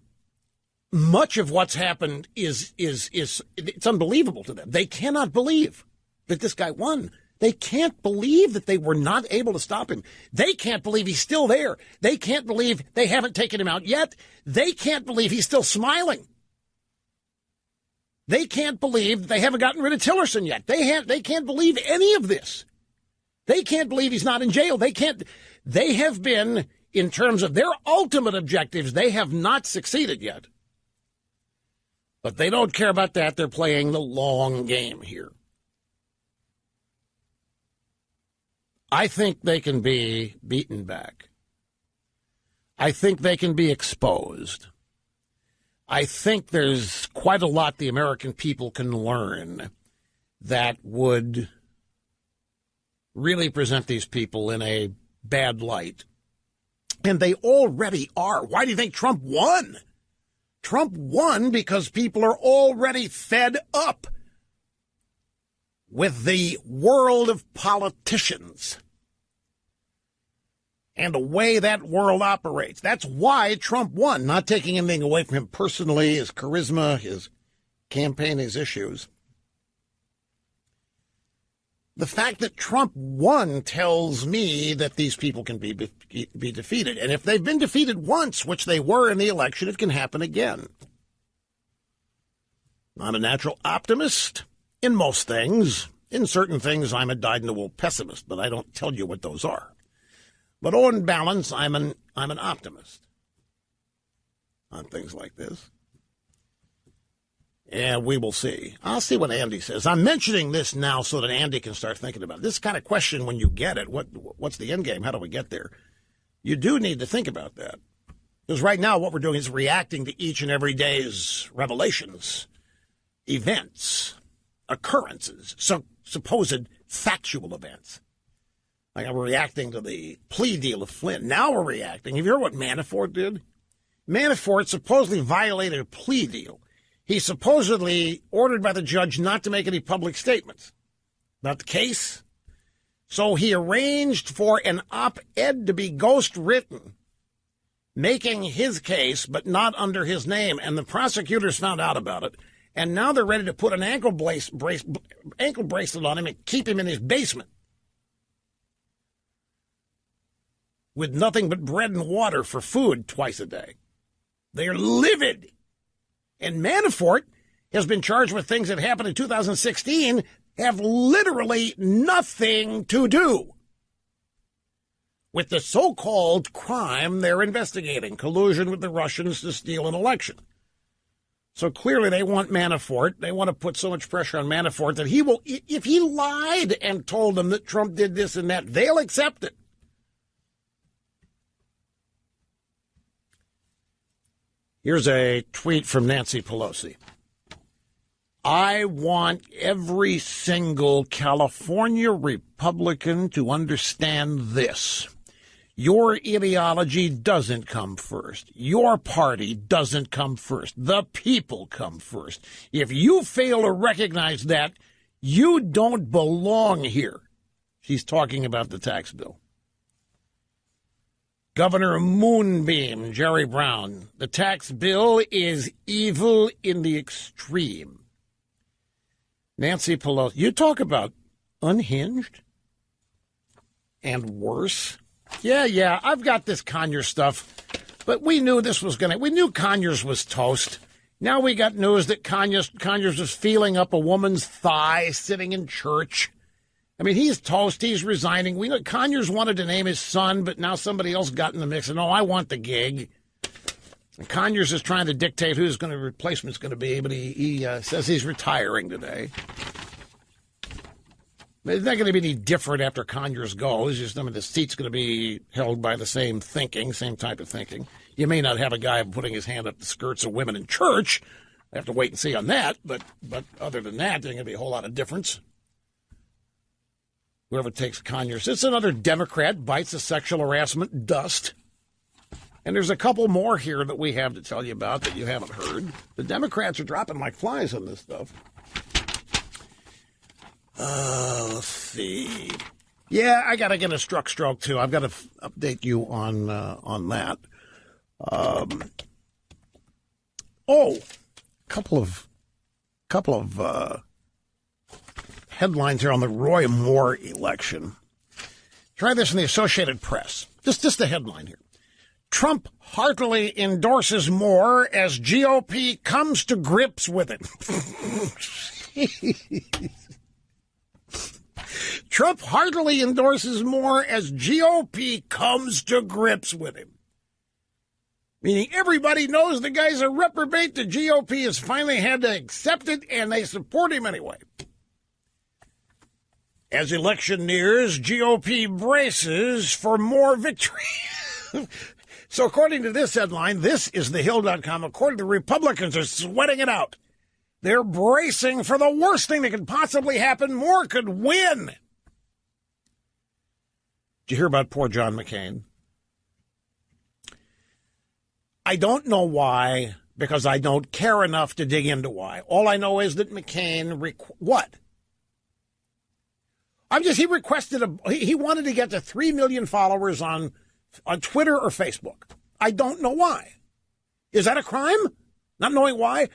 much of what's happened is it's unbelievable to them. They cannot believe that this guy won. They can't believe that they were not able to stop him. They can't believe he's still there. They can't believe they haven't taken him out yet. They can't believe he's still smiling. They can't believe they haven't gotten rid of Tillerson yet. They can't believe any of this. They can't believe he's not in jail. They have been, in terms of their ultimate objectives, they have not succeeded yet. But they don't care about that. They're playing the long game here. I think they can be beaten back. I think they can be exposed. I think there's quite a lot the American people can learn that would really present these people in a bad light. And they already are. Why do you think Trump won? Trump won because people are already fed up with the world of politicians and the way that world operates. That's why Trump won, not taking anything away from him personally, his charisma, his campaign, his issues. The fact that Trump won tells me that these people can be defeated. And if they've been defeated once, which they were in the election, it can happen again. I'm a natural optimist in most things. In certain things, I'm a dyed-in-the-wool pessimist, but I don't tell you what those are. But on balance, I'm an optimist on things like this. And we will see. I'll see what Andy says. I'm mentioning this now so that Andy can start thinking about it. This kind of question, when you get it, what's the end game? How do we get there? You do need to think about that. Because right now what we're doing is reacting to each and every day's revelations, events, occurrences, supposed factual events. Like we're reacting to the plea deal of Flynn. Now we're reacting. Have you heard what Manafort did? Manafort supposedly violated a plea deal. He's supposedly ordered by the judge not to make any public statements about the case. So he arranged for an op-ed to be ghostwritten, making his case, but not under his name. And the prosecutors found out about it. And now they're ready to put an ankle bracelet on him and keep him in his basement with nothing but bread and water for food twice a day. They're livid. And Manafort has been charged with things that happened in 2016, have literally nothing to do with the so-called crime they're investigating, collusion with the Russians to steal an election. So clearly they want Manafort. They want to put so much pressure on Manafort that he will, if he lied and told them that Trump did this and that, they'll accept it. Here's a tweet from Nancy Pelosi. I want every single California Republican to understand this. Your ideology doesn't come first. Your party doesn't come first. The people come first. If you fail to recognize that, you don't belong here. She's talking about the tax bill. Governor Moonbeam, Jerry Brown, the tax bill is evil in the extreme. Nancy Pelosi, you talk about unhinged and worse. Yeah, I've got this Conyers stuff, but we knew we knew Conyers was toast. Now we got news that Conyers was feeling up a woman's thigh sitting in church. I mean, he's toast. He's resigning. We know Conyers wanted to name his son, but now somebody else got in the mix. And, no, I want the gig. And Conyers is trying to dictate who the replacement's going to be, but he says he's retiring today. It's not going to be any different after Conyers goes. Just, the seat's going to be held by the same type of thinking. You may not have a guy putting his hand up the skirts of women in church. I have to wait and see on that. But other than that, there's going to be a whole lot of difference. Whoever takes Conyers, it's another Democrat bites the sexual harassment dust. And there's a couple more here that we have to tell you about that you haven't heard. The Democrats are dropping like flies on this stuff. Let's see. Yeah, I got to get a stroke too. I've got to update you on that. Couple of headlines here on the Roy Moore election. Try this in the Associated Press. Just the headline here. Trump heartily endorses Moore as GOP comes to grips with it. Trump heartily endorses Moore as GOP comes to grips with him. Meaning everybody knows the guy's a reprobate. The GOP has finally had to accept it, and they support him anyway. As election nears, GOP braces for more victory. So according to this headline, this is thehill.com. According to Republicans, are sweating it out. They're bracing for the worst thing that could possibly happen. Moore could win. Did you hear about poor John McCain? I don't know why, because I don't care enough to dig into why. All I know is that McCain, what? He he wanted to get to 3 million followers on Twitter or Facebook. I don't know why. Is that a crime? Not knowing why?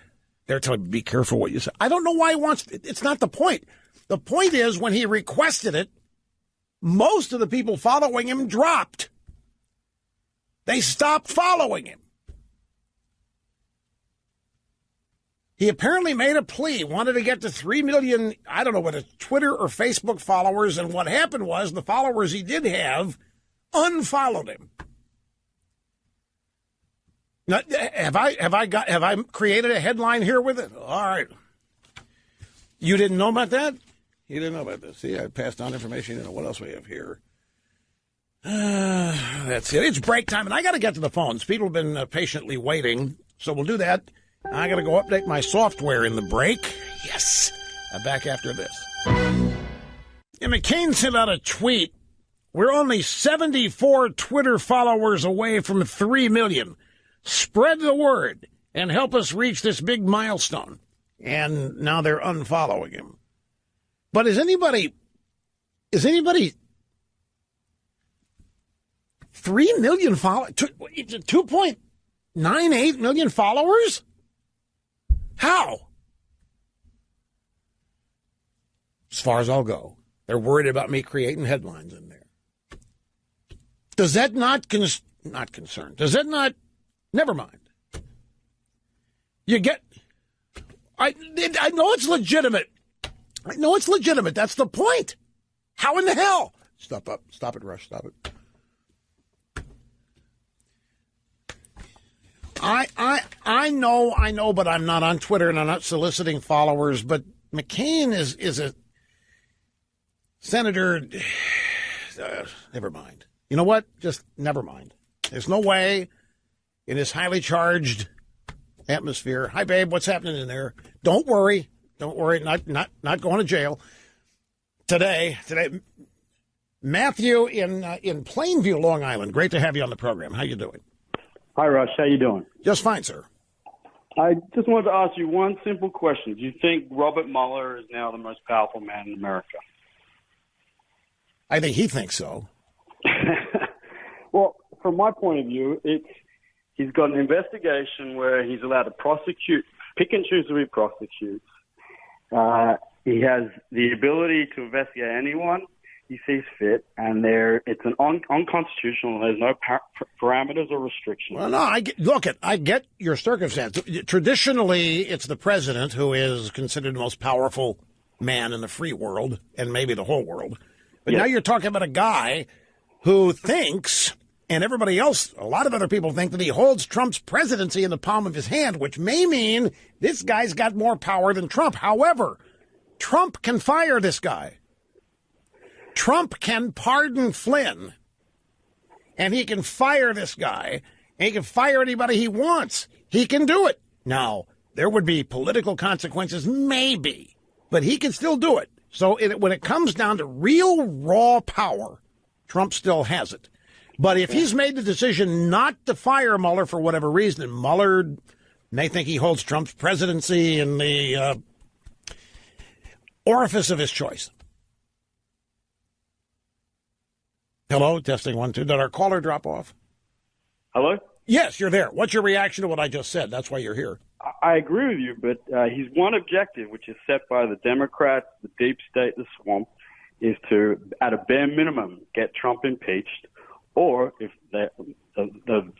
They're telling me, be careful what you say. I don't know why he wants it. It's not the point. The point is, when he requested it, most of the people following him dropped. They stopped following him. He apparently made a plea, wanted to get to 3 million, I don't know whether Twitter or Facebook followers, and what happened was the followers he did have unfollowed him. Now, have I created a headline here with it? All right. You didn't know about that? You didn't know about this. See, I passed on information. What else we have here? That's it. It's break time, and I got to get to the phones. People have been patiently waiting, so we'll do that. I got to go update my software in the break. Yes. I'm back after this. And McCain sent out a tweet. We're only 74 Twitter followers away from 3 million. Spread the word and help us reach this big milestone. And now they're unfollowing him. But is anybody 3 million followers? 2.98 million followers? How? As far as I'll go. They're worried about me creating headlines in there. Does that not concern? Does that not? Never mind. You get. I know it's legitimate. I know it's legitimate. That's the point. How in the hell? Stop it, Rush. Stop it. I know, but I'm not on Twitter and I'm not soliciting followers. But McCain is a senator. Never mind. You know what? Just never mind. There's no way in this highly charged atmosphere. Hi, babe. What's happening in there? Don't worry. Don't worry, not going to jail today. Matthew in Plainview, Long Island. Great to have you on the program. How you doing? Hi, Rush. How you doing? Just fine, sir. I just wanted to ask you one simple question. Do you think Robert Mueller is now the most powerful man in America? I think he thinks so. Well, from my point of view, he's got an investigation where he's allowed to pick and choose who he prosecutes. He has the ability to investigate anyone he sees fit, and it's an unconstitutional. There's no parameters or restrictions. Well, no, I get your circumstance. Traditionally, it's the president who is considered the most powerful man in the free world, and maybe the whole world. But Yes. Now you're talking about a guy who thinks, and everybody else, a lot of other people think, that he holds Trump's presidency in the palm of his hand, which may mean this guy's got more power than Trump. However, Trump can fire this guy. Trump can pardon Flynn, and he can fire this guy, and he can fire anybody he wants. He can do it. Now, there would be political consequences, maybe, but he can still do it. So when it comes down to real raw power, Trump still has it. But if he's made the decision not to fire Mueller for whatever reason, and Mueller may think he holds Trump's presidency in the orifice of his choice. Hello, testing 1, 2. Did our caller drop off? Hello? Yes, you're there. What's your reaction to what I just said? That's why you're here. I agree with you, but he's one objective, which is set by the Democrats, the deep state, the swamp, is to, at a bare minimum, get Trump impeached, or if the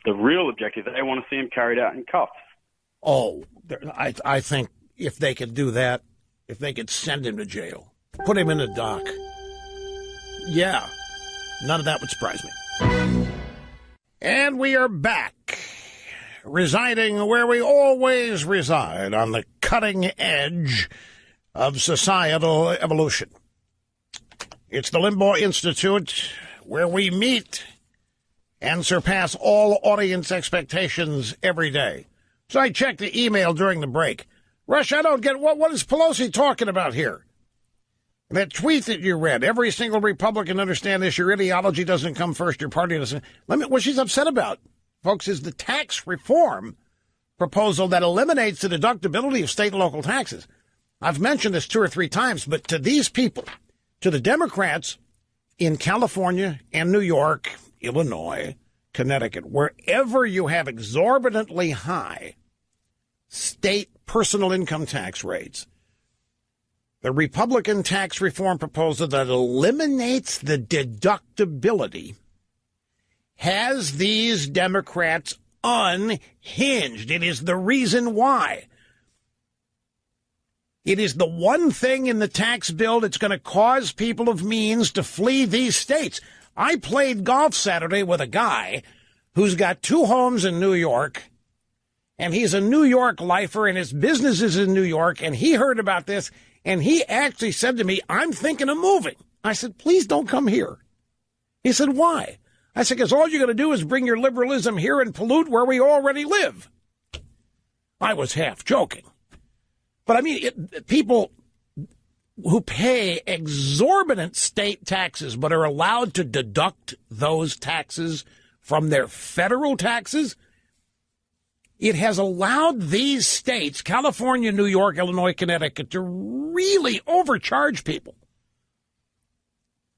real objective, they want to see him carried out in cuffs. Oh, I think if they could do that, if they could send him to jail, put him in a dock, yeah, none of that would surprise me. And we are back, residing where we always reside, on the cutting edge of societal evolution. It's the Limbaugh Institute, where we meet and surpass all audience expectations every day. So I checked the email during the break. Rush, I don't get what is Pelosi talking about here? That tweet that you read, every single Republican understand this, your ideology doesn't come first, your party doesn't. What she's upset about, folks, is the tax reform proposal that eliminates the deductibility of state and local taxes. I've mentioned this 2 or 3 times, but to these people, to the Democrats in California and New York, Illinois, Connecticut, wherever you have exorbitantly high state personal income tax rates, the Republican tax reform proposal that eliminates the deductibility has these Democrats unhinged. It is the reason why. It is the one thing in the tax bill that's going to cause people of means to flee these states. I played golf Saturday with a guy who's got 2 homes in New York, and he's a New York lifer, and his business is in New York, and he heard about this, and he actually said to me, I'm thinking of moving. I said, please don't come here. He said, why? I said, because all you're going to do is bring your liberalism here and pollute where we already live. I was half joking. But I mean, people who pay exorbitant state taxes but are allowed to deduct those taxes from their federal taxes, it has allowed these states, California, New York, Illinois, Connecticut, to really overcharge people.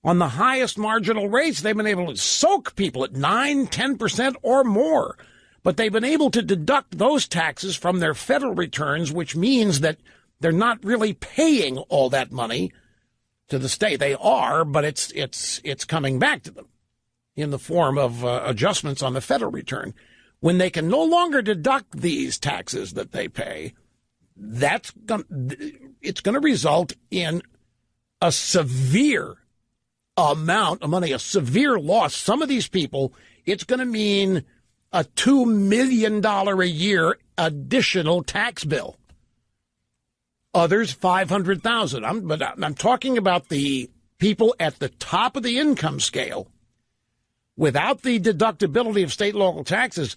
On the highest marginal rates, they've been able to soak people at 9, 10% or more. But they've been able to deduct those taxes from their federal returns, which means that they're not really paying all that money to the state. They are, but it's coming back to them in the form of adjustments on the federal return. When they can no longer deduct these taxes that they pay, it's going to result in a severe amount of money, a severe loss. Some of these people, it's going to mean a $2 million a year additional tax bill. Others, $500,000. But I'm talking about the people at the top of the income scale. Without the deductibility of state and local taxes,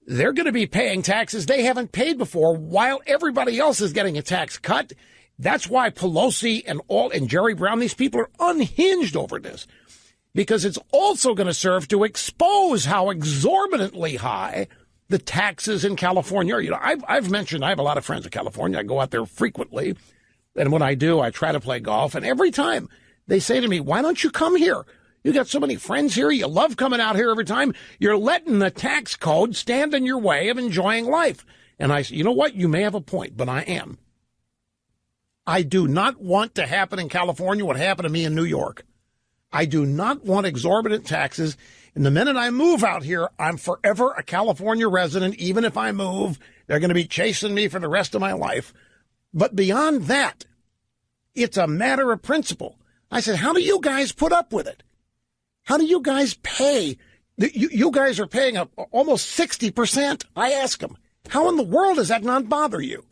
they're going to be paying taxes they haven't paid before, while everybody else is getting a tax cut That's why Pelosi and Jerry Brown, these people are unhinged over this, because it's also going to serve to expose how exorbitantly high the taxes in California are. You know, I've mentioned I have a lot of friends in California. I go out there frequently, and when I do, I try to play golf. And every time they say to me, "Why don't you come here? You got so many friends here. You love coming out here every time. You're letting the tax code stand in your way of enjoying life." And I say, you know what? You may have a point, but I am. I do not want to happen in California what happened to me in New York. I do not want exorbitant taxes. And the minute I move out here, I'm forever a California resident. Even if I move, they're going to be chasing me for the rest of my life. But beyond that, it's a matter of principle. I said, how do you guys put up with it? How do you guys pay? You guys are paying almost 60%. I ask them, how in the world does that not bother you?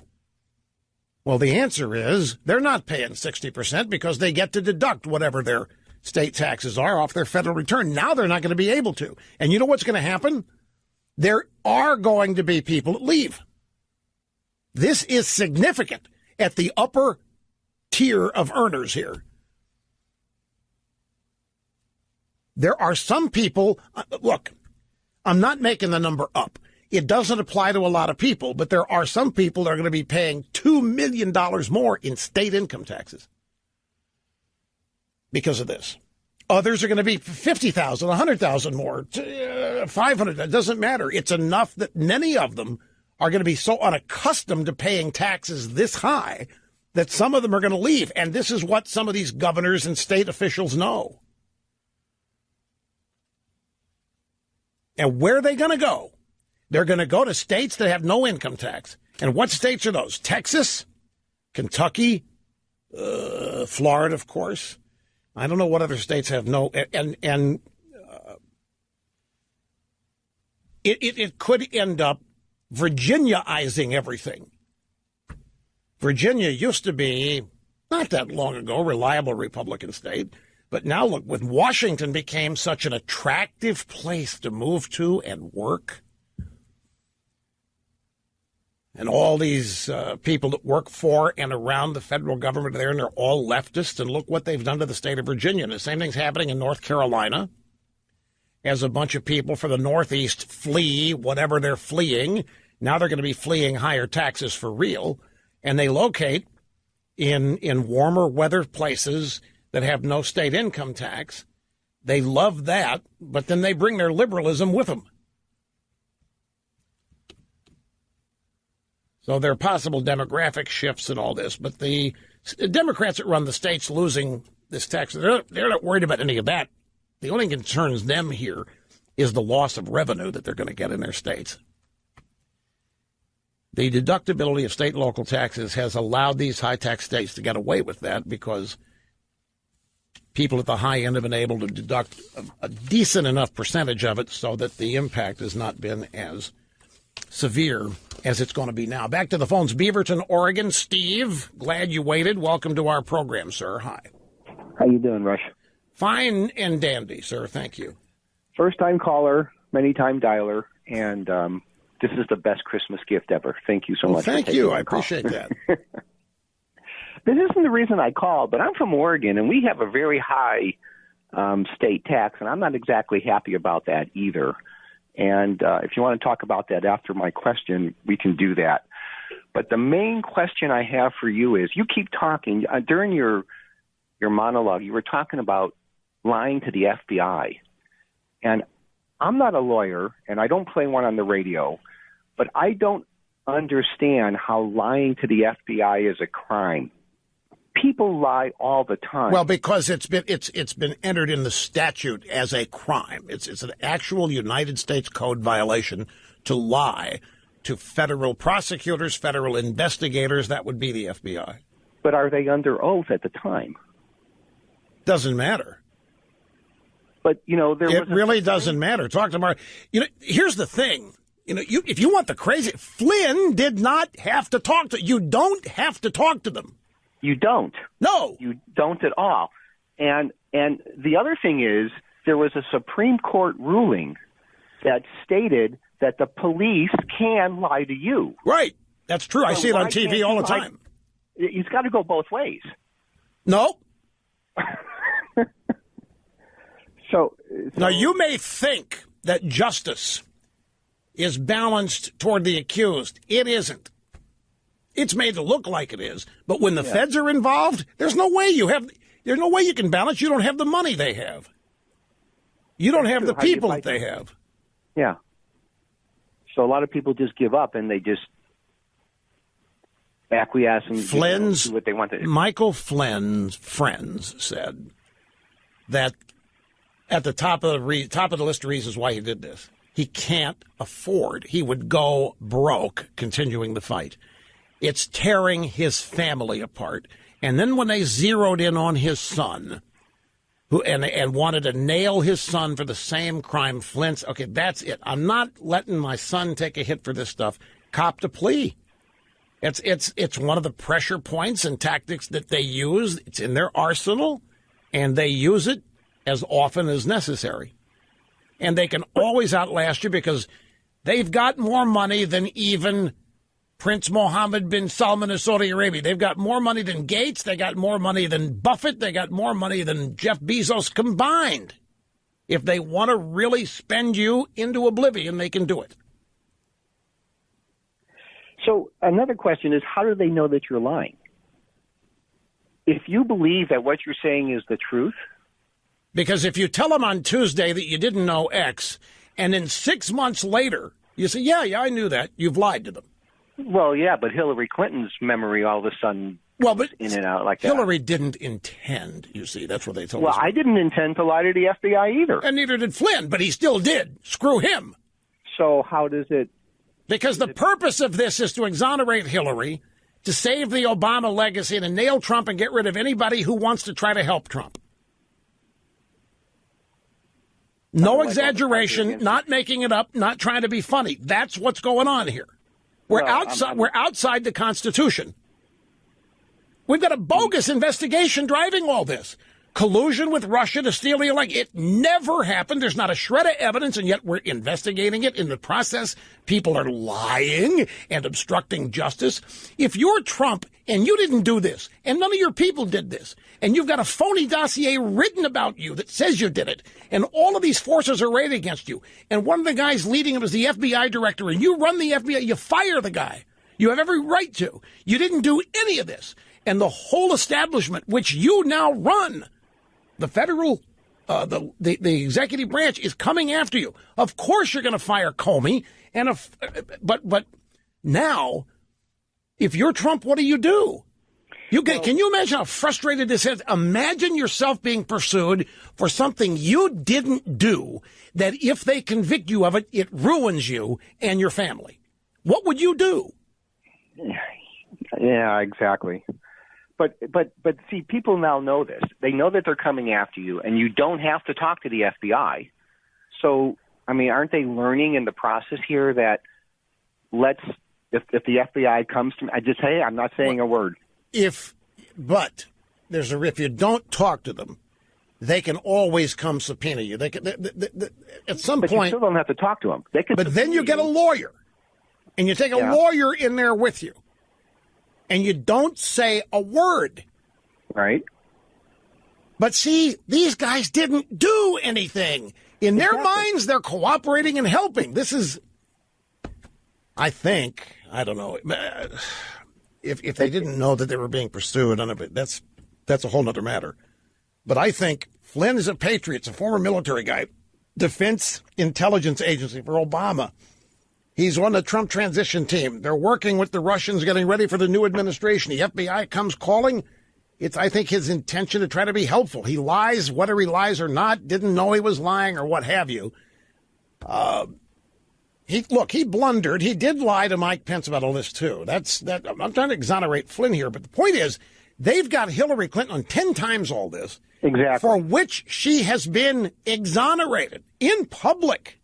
Well, the answer is they're not paying 60% because they get to deduct whatever their state taxes are off their federal return. Now they're not going to be able to. And you know what's going to happen? There are going to be people that leave. This is significant at the upper tier of earners here. There are some people, look, I'm not making the number up. It doesn't apply to a lot of people, but there are some people that are going to be paying $2 million more in state income taxes because of this. Others are going to be 50,000, 100,000 more, 500. It doesn't matter. It's enough that many of them are going to be so unaccustomed to paying taxes this high that some of them are going to leave. And this is what some of these governors and state officials know. And where are they going to go? They're going to go to states that have no income tax. And what states are those? Texas, Kentucky, Florida, of course. I don't know what other states have no. It could end up Virginia-izing everything. Virginia used to be, not that long ago, a reliable Republican state. But now, look, when Washington became such an attractive place to move to and work, and all these people that work for and around the federal government there, and they're all leftists, and look what they've done to the state of Virginia. And the same thing's happening in North Carolina as a bunch of people from the Northeast flee whatever they're fleeing. Now they're going to be fleeing higher taxes for real, and they locate in warmer weather places that have no state income tax. They love that, but then they bring their liberalism with them. So there are possible demographic shifts in all this, but the Democrats that run the states losing this tax, they're not worried about any of that. The only thing that concerns them here is the loss of revenue that they're going to get in their states. The deductibility of state and local taxes has allowed these high-tax states to get away with that because people at the high end have been able to deduct a decent enough percentage of it so that the impact has not been as severe as it's going to be now. Back to the phones. Beaverton, Oregon. Steve, glad you waited. Welcome to our program, sir. Hi. How you doing, Rush? Fine and dandy, sir. Thank you. First-time caller, many-time dialer, and this is the best Christmas gift ever. Thank you so much. Thank you. I appreciate that. This isn't the reason I called, but I'm from Oregon, and we have a very high state tax, and I'm not exactly happy about that either. And if you want to talk about that after my question, we can do that. But the main question I have for you is, you keep talking, during your monologue, you were talking about lying to the FBI. And I'm not a lawyer, and I don't play one on the radio, but I don't understand how lying to the FBI is a crime. People lie all the time. Well, because it's been entered in the statute as a crime. It's an actual United States Code violation to lie to federal prosecutors, federal investigators. That would be the FBI. But are they under oath at the time? Doesn't matter. But, you know, it really doesn't matter. Talk to Mark. You know, here's the thing. You know, if you want the crazy, Flynn did not have to talk to. You don't have to talk to them. You don't. No. You don't at all. And the other thing is, there was a Supreme Court ruling that stated that the police can lie to you. Right. That's true. I see it on TV all the time. It's got to go both ways. No. So Now, you may think that justice is balanced toward the accused. It isn't. It's made to look like it is. But when the feds are involved, there's no way you can balance. You don't have the money they have. You don't have the people that they have. Yeah. So a lot of people just give up and they just acquiesce and do what they want to do. Michael Flynn's friends said that at the top of the list of reasons why he did this, he can't afford. He would go broke continuing the fight. It's tearing his family apart. And then when they zeroed in on his son, and wanted to nail his son for the same crime, Flynn's, okay, that's it. I'm not letting my son take a hit for this stuff. Copped a plea. It's one of the pressure points and tactics that they use. It's in their arsenal, and they use it as often as necessary. And they can always outlast you because they've got more money than even Prince Mohammed bin Salman of Saudi Arabia. They've got more money than Gates. They got more money than Buffett. They got more money than Jeff Bezos combined. If they want to really spend you into oblivion, they can do it. So another question is, how do they know that you're lying? If you believe that what you're saying is the truth. Because if you tell them on Tuesday that you didn't know X, and then 6 months later, you say, yeah, I knew that, you've lied to them. Well, yeah, but Hillary Clinton's memory all of a sudden goes in and out like that. Hillary didn't intend, you see. That's what they told us. Well, I didn't intend to lie to the FBI either. And neither did Flynn, but he still did. Screw him. So how does it... Because the purpose of this is to exonerate Hillary, to save the Obama legacy, and to nail Trump and get rid of anybody who wants to try to help Trump. No exaggeration, not making it up, not trying to be funny. That's what's going on here. We're outside the Constitution. We've got a bogus investigation driving all this. Collusion with Russia to steal the election. It never happened. There's not a shred of evidence, and yet we're investigating it. In the process, people are lying and obstructing justice. If you're Trump and you didn't do this, and none of your people did this, and you've got a phony dossier written about you that says you did it, and all of these forces are arrayed against you, and one of the guys leading them is the FBI director, and you run the FBI, you fire the guy. You have every right to. You didn't do any of this. And the whole establishment, which you now run, the federal, the executive branch is coming after you. Of course you're going to fire Comey. But now, if you're Trump, what do you do? Can you imagine how frustrated this is? Imagine yourself being pursued for something you didn't do, that if they convict you of it, it ruins you and your family. What would you do? Yeah, exactly. But see, people now know this. They know that they're coming after you, and you don't have to talk to the FBI. So, I mean, aren't they learning in the process here that if the FBI comes to me, I just say, I'm not saying a word. If you don't talk to them, they can always come subpoena you. They can, at some point. You still don't have to talk to them. But then you get a lawyer, and you take a lawyer in there with you. And you don't say a word. Right. But see, these guys didn't do anything. In their minds, they're cooperating and helping. This is, I don't know, if they didn't know that they were being pursued, that's a whole other matter. But I think Flynn is a patriot. It's a former military guy. Defense Intelligence Agency for Obama. He's on the Trump transition team. They're working with the Russians, getting ready for the new administration. The FBI comes calling. It's, I think, his intention to try to be helpful. He lies, whether he lies or not, didn't know he was lying or what have you. He blundered. He did lie to Mike Pence about all this, too. I'm trying to exonerate Flynn here, but the point is, they've got Hillary Clinton on 10 times all this. Exactly. For which she has been exonerated in public.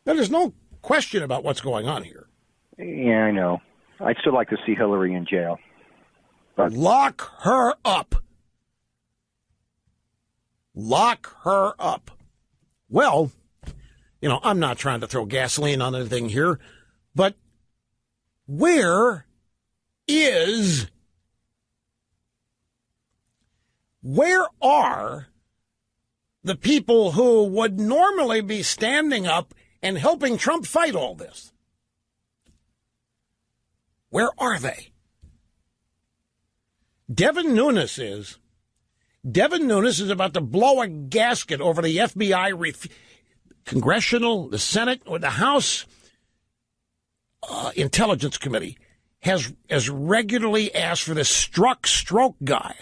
Now, there's no question about what's going on here. Yeah, I know. I'd still like to see Hillary in jail. But lock her up. Lock her up. Well, I'm not trying to throw gasoline on anything here, but where is, where are the people who would normally be standing up and helping Trump fight all this? Where are they? Devin Nunes is about to blow a gasket over the FBI, Congressional, the Senate, or the House Intelligence Committee has regularly asked for this stroke guy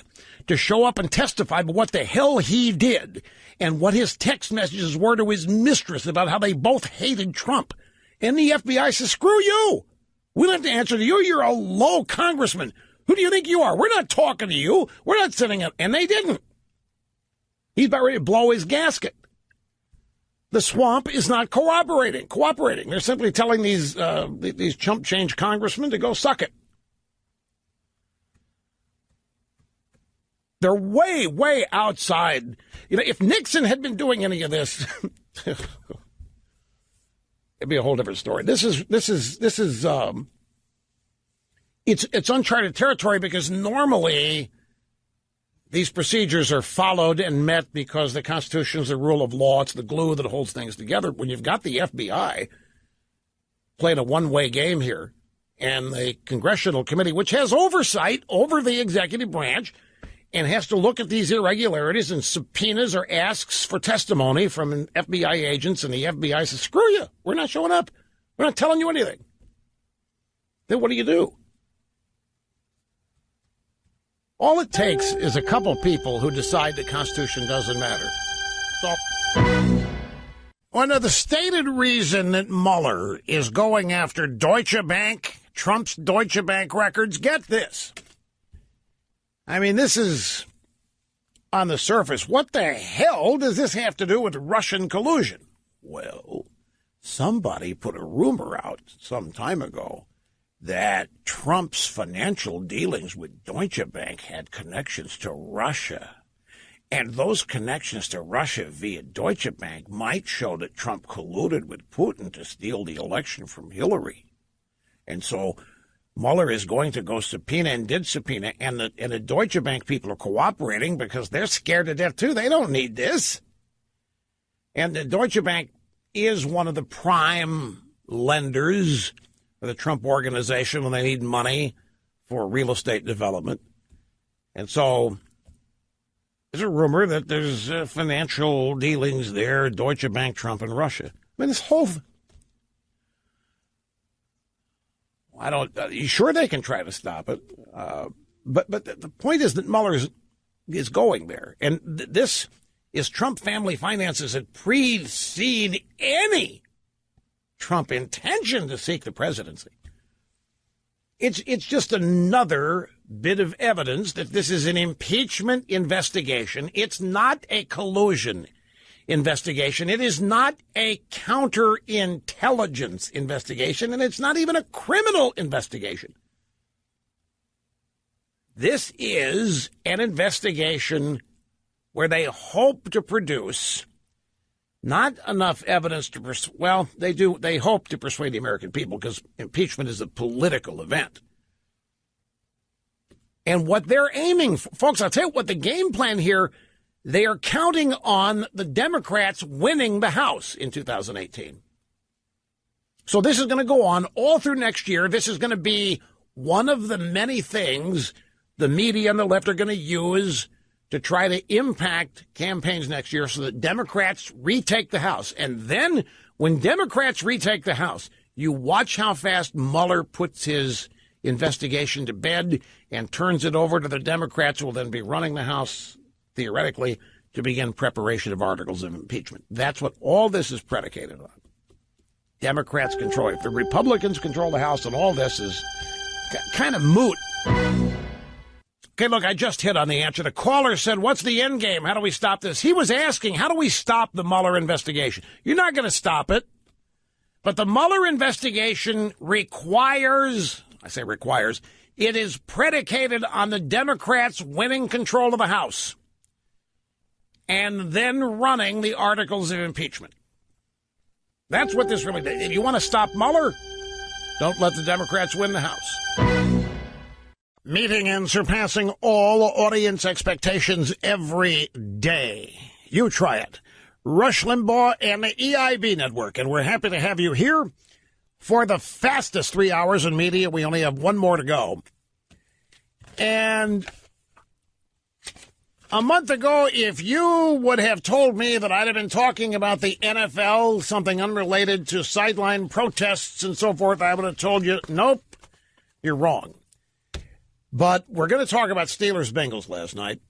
to show up and testify about what the hell he did and what his text messages were to his mistress about how they both hated Trump. And the FBI says, screw you. We don't have to answer to you. You're a low congressman. Who do you think you are? We're not talking to you. We're not sitting up. And they didn't. He's about ready to blow his gasket. The swamp is not cooperating. They're simply telling these chump change congressmen to go suck it. They're way, way outside. You know, if Nixon had been doing any of this, it'd be a whole different story. It's uncharted territory because normally these procedures are followed and met because the Constitution is the rule of law. It's the glue that holds things together. When you've got the FBI playing a one-way game here and the Congressional Committee, which has oversight over the executive branch and has to look at these irregularities and subpoenas or asks for testimony from FBI agents, and the FBI says, screw you, we're not showing up. We're not telling you anything. Then what do? All it takes is a couple people who decide the Constitution doesn't matter. Well, now, the stated reason that Mueller is going after Deutsche Bank, Trump's Deutsche Bank records, get this. I mean, this is on the surface. What the hell does this have to do with Russian collusion? Well, somebody put a rumor out some time ago that Trump's financial dealings with Deutsche Bank had connections to Russia. And those connections to Russia via Deutsche Bank might show that Trump colluded with Putin to steal the election from Hillary. And so Mueller is going to go subpoena and did subpoena, and the Deutsche Bank people are cooperating because they're scared to death, too. They don't need this. And the Deutsche Bank is one of the prime lenders for the Trump organization when they need money for real estate development. And so there's a rumor that there's financial dealings there, Deutsche Bank, Trump, and Russia. I mean, this whole... you sure they can try to stop it? But the point is that Mueller is going there. And this is Trump family finances that precede any Trump intention to seek the presidency. It's just another bit of evidence that this is an impeachment investigation. It's not a collusion investigation. It is not a counterintelligence investigation, and it's not even a criminal investigation. This is an investigation where they hope to produce not enough evidence to they hope to persuade the American people, because impeachment is a political event. And what they're aiming for, folks, I'll tell you what the game plan here. They are counting on the Democrats winning the House in 2018. So this is going to go on all through next year. This is going to be one of the many things the media and the left are going to use to try to impact campaigns next year so that Democrats retake the House. And then when Democrats retake the House, you watch how fast Mueller puts his investigation to bed and turns it over to the Democrats, who will then be running the House theoretically, to begin preparation of articles of impeachment. That's what all this is predicated on. Democrats control. If the Republicans control the House, and all this is kind of moot. Okay, look, I just hit on the answer. The caller said, what's the end game? How do we stop this? He was asking, how do we stop the Mueller investigation? You're not going to stop it. But the Mueller investigation requires, it is predicated on the Democrats winning control of the House and then running the articles of impeachment. That's what this really does. If you want to stop Mueller, don't let the Democrats win the House. Meeting and surpassing all audience expectations every day. You try it. Rush Limbaugh and the EIB Network, and we're happy to have you here for the fastest 3 hours in media. We only have one more to go. And a month ago, if you would have told me that I'd have been talking about the NFL, something unrelated to sideline protests and so forth, I would have told you, nope, you're wrong. But we're going to talk about Steelers-Bengals last night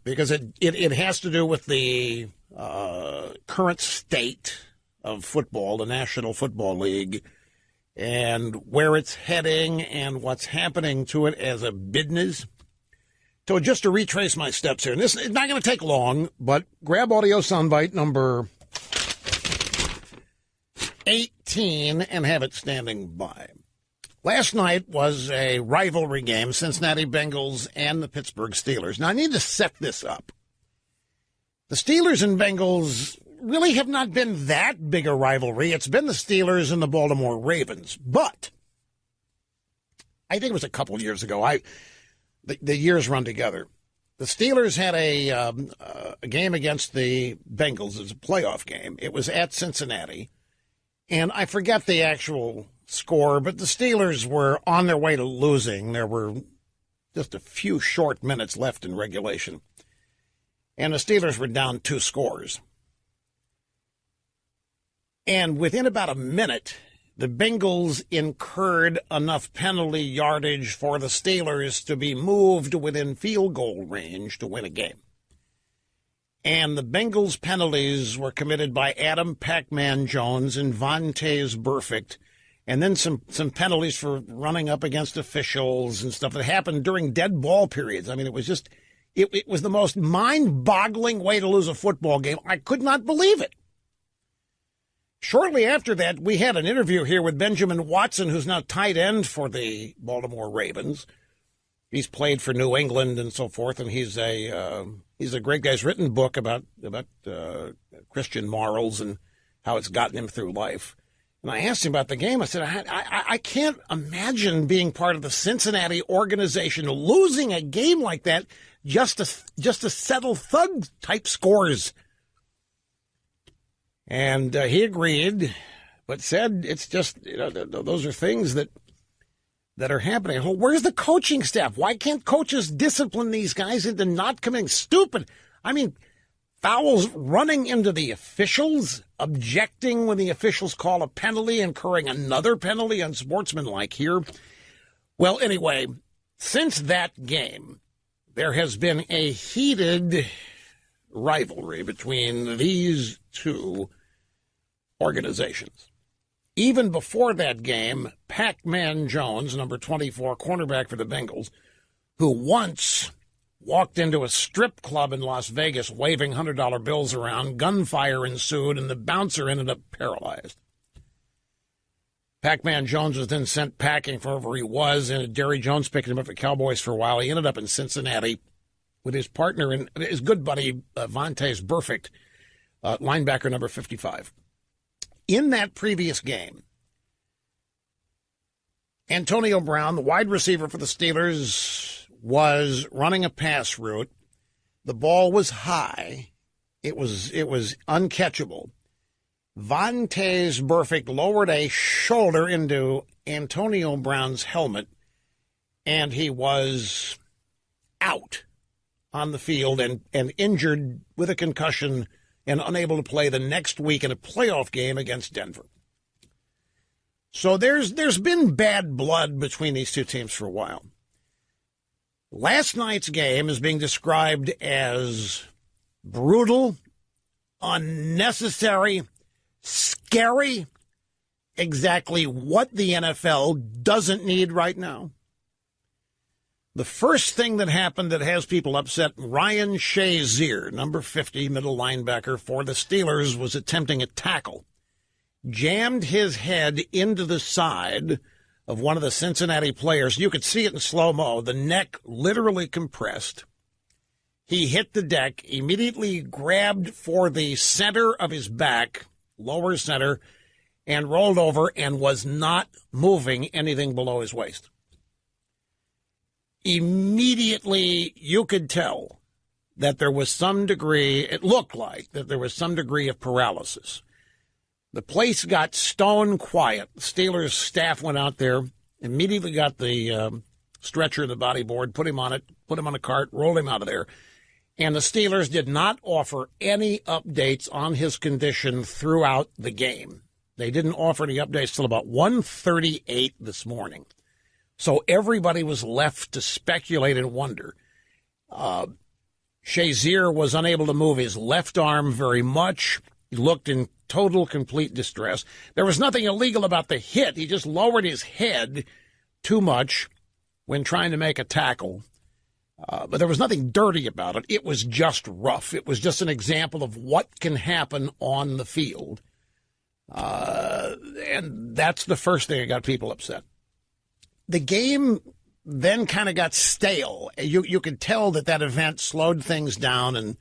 because it has to do with the current state of football, the National Football League, and where it's heading and what's happening to it as a business. So just to retrace my steps here, and this is not going to take long, but grab audio soundbite number 18 and have it standing by. Last night was a rivalry game, Cincinnati Bengals and the Pittsburgh Steelers. Now, I need to set this up. The Steelers and Bengals really have not been that big a rivalry. It's been the Steelers and the Baltimore Ravens. But I think it was a couple years ago. The years run together. The Steelers had a game against the Bengals. It was a playoff game. It was at Cincinnati. And I forget the actual score, but the Steelers were on their way to losing. There were just a few short minutes left in regulation. And the Steelers were down 2 scores. And within about a minute, the Bengals incurred enough penalty yardage for the Steelers to be moved within field goal range to win a game. And the Bengals' penalties were committed by Adam Pac-Man Jones and Vontaze Burfict, and then some penalties for running up against officials and stuff that happened during dead ball periods. I mean, it was just, it was the most mind-boggling way to lose a football game. I could not believe it. Shortly after that, we had an interview here with Benjamin Watson, who's now tight end for the Baltimore Ravens. He's played for New England and so forth, and he's a great guy. He's written a book about Christian morals and how it's gotten him through life. And I asked him about the game. I said, I can't imagine being part of the Cincinnati organization losing a game like that just to settle thug-type scores. And he agreed, but said it's just, those are things that are happening. Well, where's the coaching staff? Why can't coaches discipline these guys into not committing stupid? I mean, fouls running into the officials, objecting when the officials call a penalty, incurring another penalty, unsportsmanlike here. Well, anyway, since that game, there has been a heated rivalry between these two organizations. Even before that game, Pac-Man Jones, number 24, cornerback for the Bengals, who once walked into a strip club in Las Vegas waving $100 bills around, gunfire ensued, and the bouncer ended up paralyzed. Pac-Man Jones was then sent packing from wherever he was, and Jerry Jones picked him up at Cowboys for a while. He ended up in Cincinnati with his partner and his good buddy, Vontaze Burfict, linebacker number 55. In that previous game, Antonio Brown, the wide receiver for the Steelers, was running a pass route. The ball was high. It was uncatchable. Vontaze Burfict lowered a shoulder into Antonio Brown's helmet, and he was out on the field and injured with a concussion and unable to play the next week in a playoff game against Denver. So there's been bad blood between these two teams for a while. Last night's game is being described as brutal, unnecessary, scary, exactly what the NFL doesn't need right now. The first thing that happened that has people upset, Ryan Shazier, number 50, middle linebacker for the Steelers, was attempting a tackle. Jammed his head into the side of one of the Cincinnati players. You could see it in slow-mo. The neck literally compressed. He hit the deck, immediately grabbed for the center of his back, lower center, and rolled over and was not moving anything below his waist. immediately you could tell that there was some degree, it looked like that there was some degree of paralysis. The place got stone quiet. The Steelers staff went out there, immediately got the stretcher, the body board, put him on it, put him on a cart, rolled him out of there. And the Steelers did not offer any updates on his condition throughout the game. They didn't offer any updates till about 1:38 this morning. So everybody was left to speculate and wonder. Shazier was unable to move his left arm very much. He looked in total, complete distress. There was nothing illegal about the hit. He just lowered his head too much when trying to make a tackle. But there was nothing dirty about it. It was just rough. It was just an example of what can happen on the field. And that's the first thing that got people upset. The game then kind of got stale. You could tell that event slowed things down and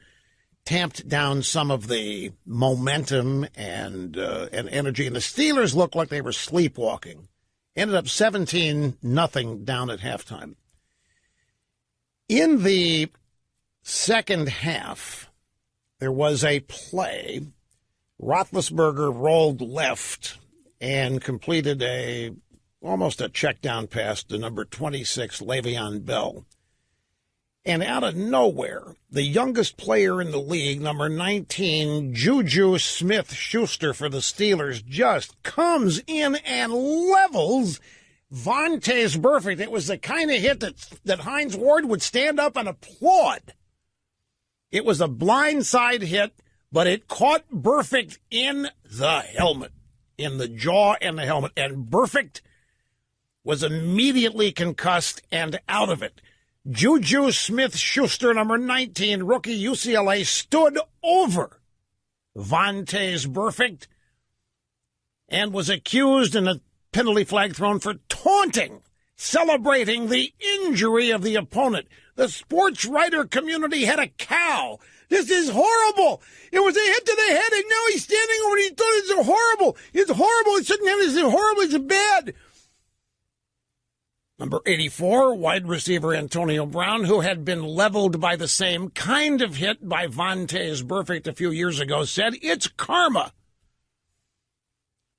tamped down some of the momentum and energy. And the Steelers looked like they were sleepwalking. Ended up 17-0 down at halftime. In the second half, there was a play. Roethlisberger rolled left and completed almost a check down pass to number 26, Le'Veon Bell. And out of nowhere, the youngest player in the league, number 19, Juju Smith-Schuster for the Steelers, just comes in and levels Vontaze Burfict. It was the kind of hit that Hines Ward would stand up and applaud. It was a blindside hit, but it caught Burfict in the helmet, in the jaw and the helmet. And Burfict was immediately concussed and out of it. Juju Smith-Schuster, number 19, rookie UCLA, stood over Vontaze Burfict and was accused in a penalty flag thrown for taunting, celebrating the injury of the opponent. The sports writer community had a cow. This is horrible. It was a hit to the head, and now he's standing over and he thought it's horrible. It's horrible. It shouldn't have. It's horrible. It's bad. Number 84, wide receiver Antonio Brown, who had been leveled by the same kind of hit by Vontaze Burfict a few years ago, said, "It's karma."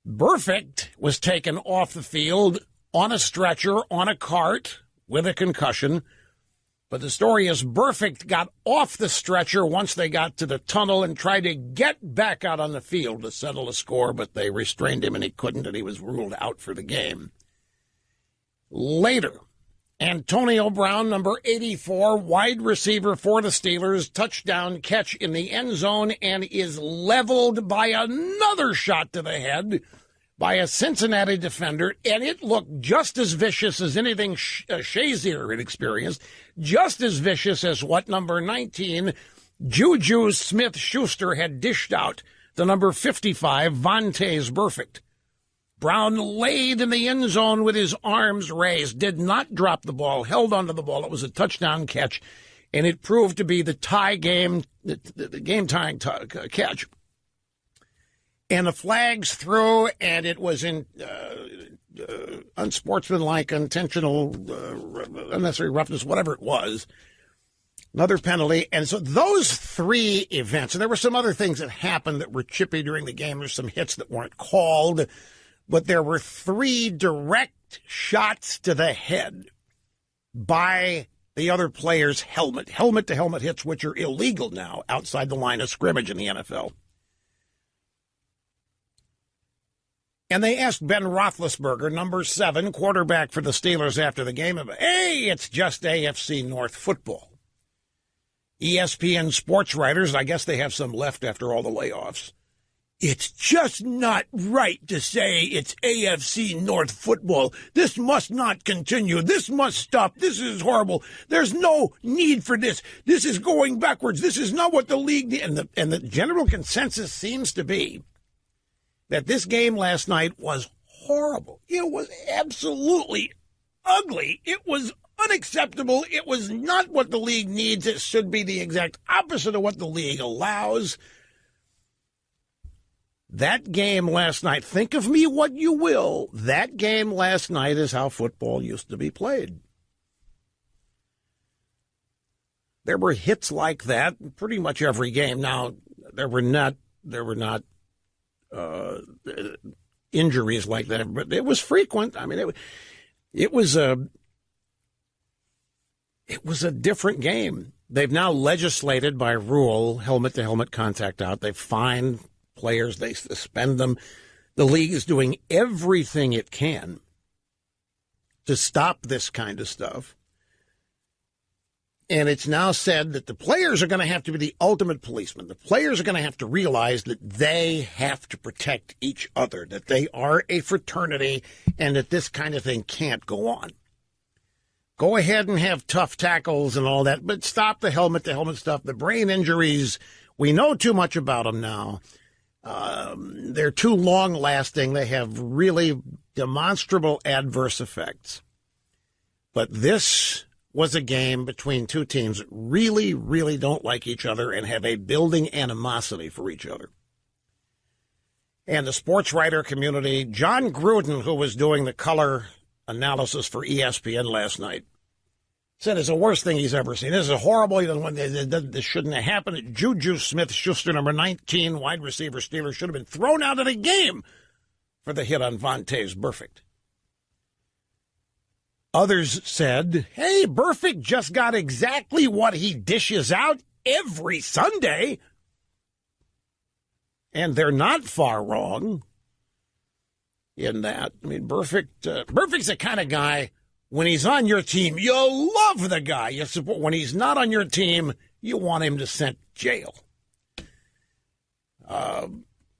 Burfict was taken off the field on a stretcher, on a cart, with a concussion. But the story is Burfict got off the stretcher once they got to the tunnel and tried to get back out on the field to settle a score, but they restrained him and he couldn't, and he was ruled out for the game. Later, Antonio Brown, number 84, wide receiver for the Steelers, touchdown catch in the end zone, and is leveled by another shot to the head by a Cincinnati defender, and it looked just as vicious as anything Shazier had experienced, just as vicious as what number 19, Juju Smith-Schuster, had dished out to number 55, Vontaze Burfict. Brown laid in the end zone with his arms raised, did not drop the ball, held onto the ball. It was a touchdown catch, and it proved to be the game-tying catch. And the flags through, and it was in unsportsmanlike, intentional, unnecessary roughness, whatever it was. Another penalty. And so those three events, and there were some other things that happened that were chippy during the game. There's some hits that weren't called. But there were three direct shots to the head by the other player's helmet. Helmet-to-helmet hits, which are illegal now outside the line of scrimmage in the NFL. And they asked Ben Roethlisberger, number 7, quarterback for the Steelers after the game, hey, it's just AFC North football. ESPN sports writers, I guess they have some left after all the layoffs. It's just not right to say it's AFC North football. This must not continue. This must stop. This is horrible. There's no need for this. This is going backwards. This is not what the league needs. And the general consensus seems to be that this game last night was horrible. It was absolutely ugly. It was unacceptable. It was not what the league needs. It should be the exact opposite of what the league allows. That game last night, think of me what you will, that game last night is how football used to be played. There were hits like that in pretty much every game. Now, there were not injuries like that, but it was frequent. I mean, it was a different game. They've now legislated by rule helmet-to-helmet contact out. They've fined players. They suspend them. The league is doing everything it can to stop this kind of stuff. And it's now said that the players are going to have to be the ultimate policemen. The players are going to have to realize that they have to protect each other, that they are a fraternity, and that this kind of thing can't go on. Go ahead and have tough tackles and all that, but stop the helmet-to-helmet stuff. The brain injuries, we know too much about them now. They're too long-lasting. They have really demonstrable adverse effects. But this was a game between two teams that really, really don't like each other and have a building animosity for each other. And the sports writer community, John Gruden, who was doing the color analysis for ESPN last night, said it's the worst thing he's ever seen. This is horrible. This shouldn't have happened. Juju Smith-Schuster, number 19, wide receiver Steelers, should have been thrown out of the game for the hit on Vontaze Burfict. Others said, hey, Burfict just got exactly what he dishes out every Sunday. And they're not far wrong in that. I mean, Burfict's the kind of guy, when he's on your team, you love the guy. You support. When he's not on your team, you want him to send jail.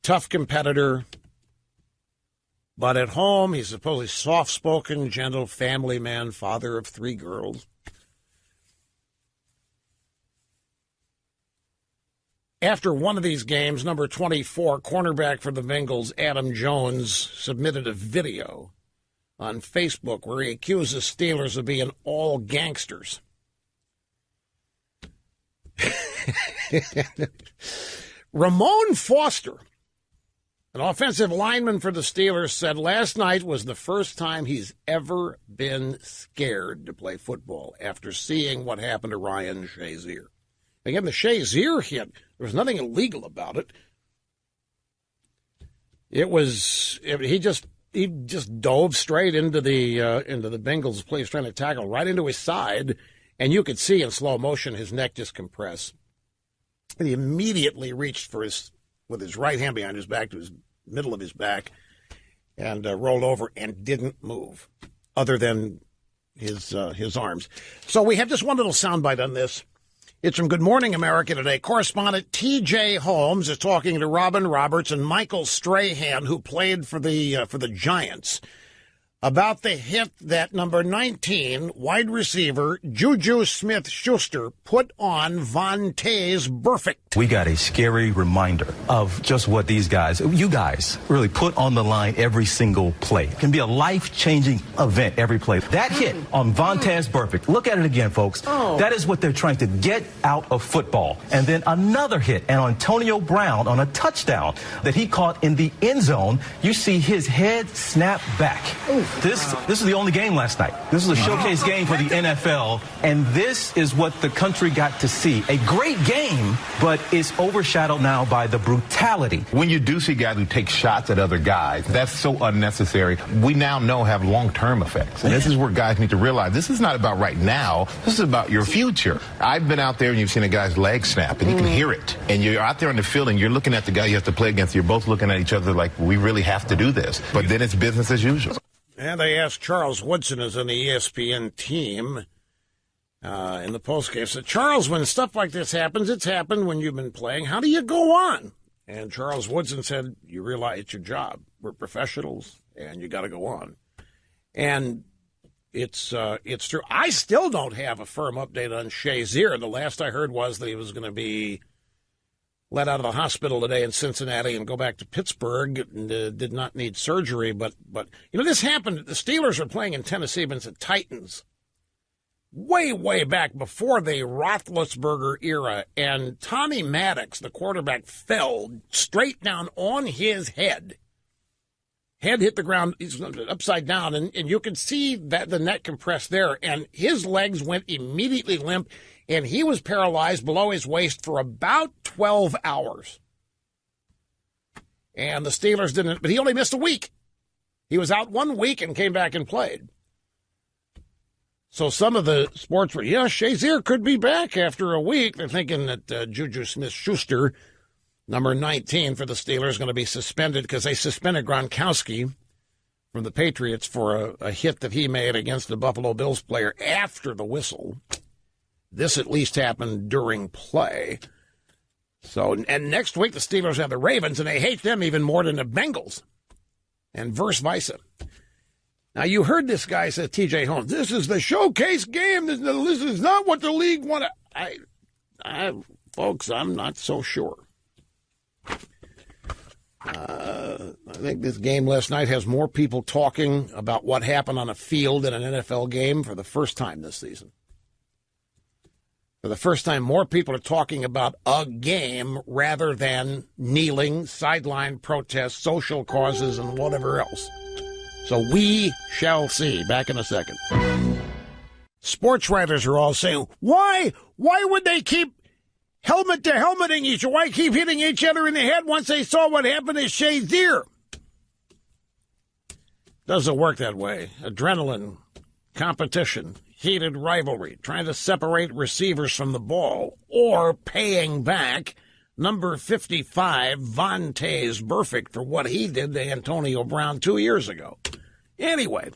Tough competitor. But at home, he's supposedly soft-spoken, gentle family man, father of 3 girls. After one of these games, number 24, cornerback for the Bengals, Adam Jones, submitted a video on Facebook where he accuses Steelers of being all gangsters. Ramon Foster, an offensive lineman for the Steelers, said last night was the first time he's ever been scared to play football after seeing what happened to Ryan Shazier. Again, the Shazier hit, there was nothing illegal about it. He just dove straight into the Bengals place, trying to tackle right into his side, and you could see in slow motion his neck just compress. And he immediately reached for with his right hand behind his back to his middle of his back and rolled over and didn't move other than his arms. So we have just one little soundbite on this. It's from Good Morning America today. Correspondent T.J. Holmes is talking to Robin Roberts and Michael Strahan, who played for the Giants, about the hit that number 19 wide receiver Juju Smith-Schuster put on Vontaze Burfict. We got a scary reminder of just what you guys, really put on the line every single play. It can be a life-changing event every play. That hit on Vontaze Burfict, look at it again, folks. That is what they're trying to get out of football. And then another hit, and Antonio Brown on a touchdown that he caught in the end zone. You see his head snap back. This is the only game last night. This is a showcase game for the NFL, and this is what the country got to see. A great game, but it's overshadowed now by the brutality. When you do see guys who take shots at other guys, that's so unnecessary. We now know have long-term effects. And this is where guys need to realize this is not about right now. This is about your future. I've been out there and you've seen a guy's leg snap, and you can hear it. And you're out there on the field and you're looking at the guy you have to play against. You're both looking at each other like, we really have to do this. But then it's business as usual. And they asked Charles Woodson, who's on the ESPN team, in the postgame, said, Charles, when stuff like this happens, it's happened when you've been playing. How do you go on? And Charles Woodson said, you realize it's your job. We're professionals, and you got to go on. And it's true. I still don't have a firm update on Shazier. The last I heard was that he was going to be let out of the hospital today in Cincinnati and go back to Pittsburgh, and did not need surgery. But this happened. The Steelers were playing in Tennessee against the Titans way back before the Roethlisberger era, and Tommy Maddox, the quarterback, fell straight down on his head. Head hit the ground, he's upside down, and you could see that the neck compressed there, and his legs went immediately limp. and he was paralyzed below his waist for about 12 hours. And the Steelers didn't, but he only missed a week. He was out 1 week and came back and played. So some of the sports were, Shazier could be back after a week. They're thinking that Juju Smith-Schuster, number 19 for the Steelers, is going to be suspended because they suspended Gronkowski from the Patriots for a hit that he made against the Buffalo Bills player after the whistle. This at least happened during play. So, and next week the Steelers have the Ravens, and they hate them even more than the Bengals, and vice versa. Now, you heard this guy say, T.J. Holmes, this is the showcase game. This is not what the league wanted. Folks, I'm not so sure. I think this game last night has more people talking about what happened on a field in an NFL game for the first time this season. For the first time, more people are talking about a game rather than kneeling, sideline protests, social causes, and whatever else. So we shall see. Back in a second. Sports writers are all saying, why would they keep helmet to helmeting each other? Why keep hitting each other in the head once they saw what happened to Shazier? Doesn't work that way. Adrenaline, competition, heated rivalry, trying to separate receivers from the ball, or paying back number 55, Vontaze Burfict, for what he did to Antonio Brown 2 years ago. Anyway,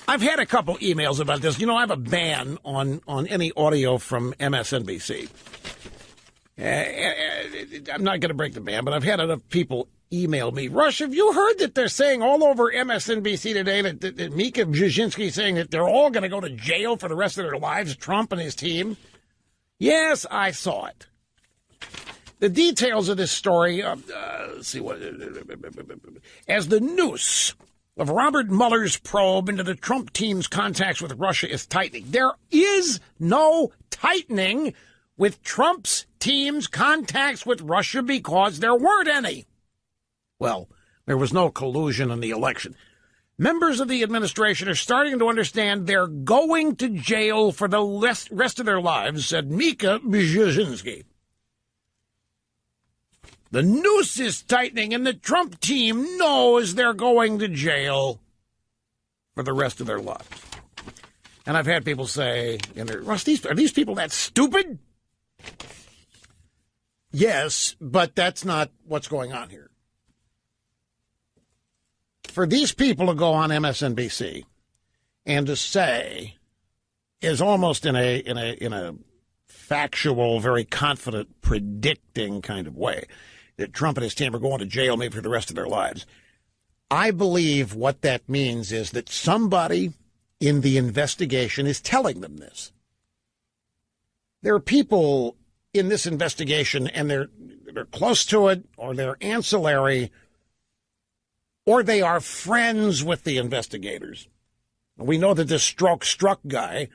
I've had a couple emails about this. I have a ban on any audio from MSNBC. I'm not going to break the ban, but I've had enough people email me. Rush, have you heard that they're saying all over MSNBC today that Mika Brzezinski is saying that they're all going to go to jail for the rest of their lives, Trump and his team? Yes, I saw it. The details of this story, let's see what, as the noose of Robert Mueller's probe into the Trump team's contacts with Russia is tightening. There is no tightening with Trump's team's contacts with Russia because there weren't any. Well, there was no collusion in the election. Members of the administration are starting to understand they're going to jail for the rest of their lives, said Mika Brzezinski. The noose is tightening, and the Trump team knows they're going to jail for the rest of their lives. And I've had people say, Russ, are these people that stupid? Yes, but that's not what's going on here. For these people to go on MSNBC and to say, is almost in a factual, very confident, predicting kind of way, that Trump and his team are going to jail maybe for the rest of their lives. I believe what that means is that somebody in the investigation is telling them this. There are people in this investigation, and they're close to it, or they're ancillary, or they are friends with the investigators. We know that this struck guy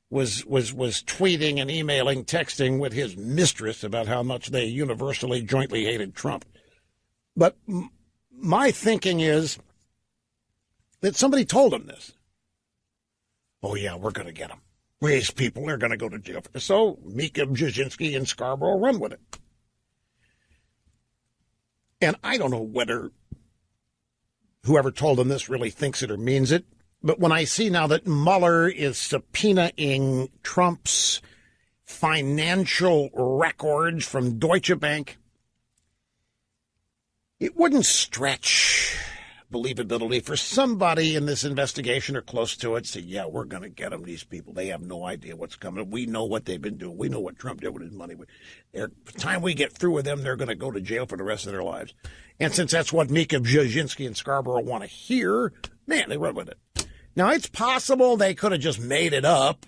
was tweeting and emailing, texting with his mistress about how much they universally, jointly hated Trump. But my thinking is that somebody told him this. Oh, yeah, we're going to get him. These people are going to go to jail. So Mika Brzezinski and Scarborough run with it. And I don't know whether whoever told him this really thinks it or means it. But when I see now that Mueller is subpoenaing Trump's financial records from Deutsche Bank, it wouldn't stretch believability for somebody in this investigation or close to it to say, yeah, we're going to get them, these people. They have no idea what's coming. We know what they've been doing. We know what Trump did with his money. By the time we get through with them, they're going to go to jail for the rest of their lives. And since that's what Mika Brzezinski and Scarborough want to hear, man, they run with it. Now, it's possible they could have just made it up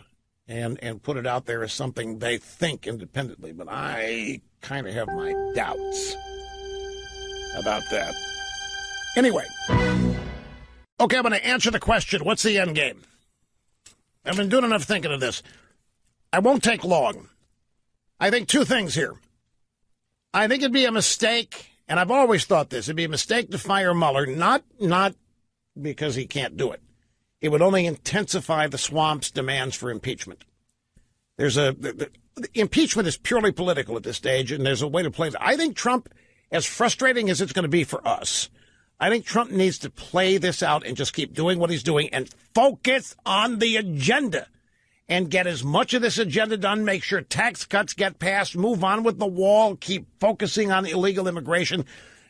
and put it out there as something they think independently, but I kind of have my doubts about that. Anyway, okay, I'm going to answer the question, what's the end game? I've been doing enough thinking of this. I won't take long. I think two things here. I think it'd be a mistake, and I've always thought this, it'd be a mistake to fire Mueller, not because he can't do it. It would only intensify the swamp's demands for impeachment. impeachment is purely political at this stage, and there's a way to play it. I think Trump, as frustrating as it's going to be for us, I think Trump needs to play this out and just keep doing what he's doing and focus on the agenda and get as much of this agenda done, make sure tax cuts get passed, move on with the wall, keep focusing on illegal immigration.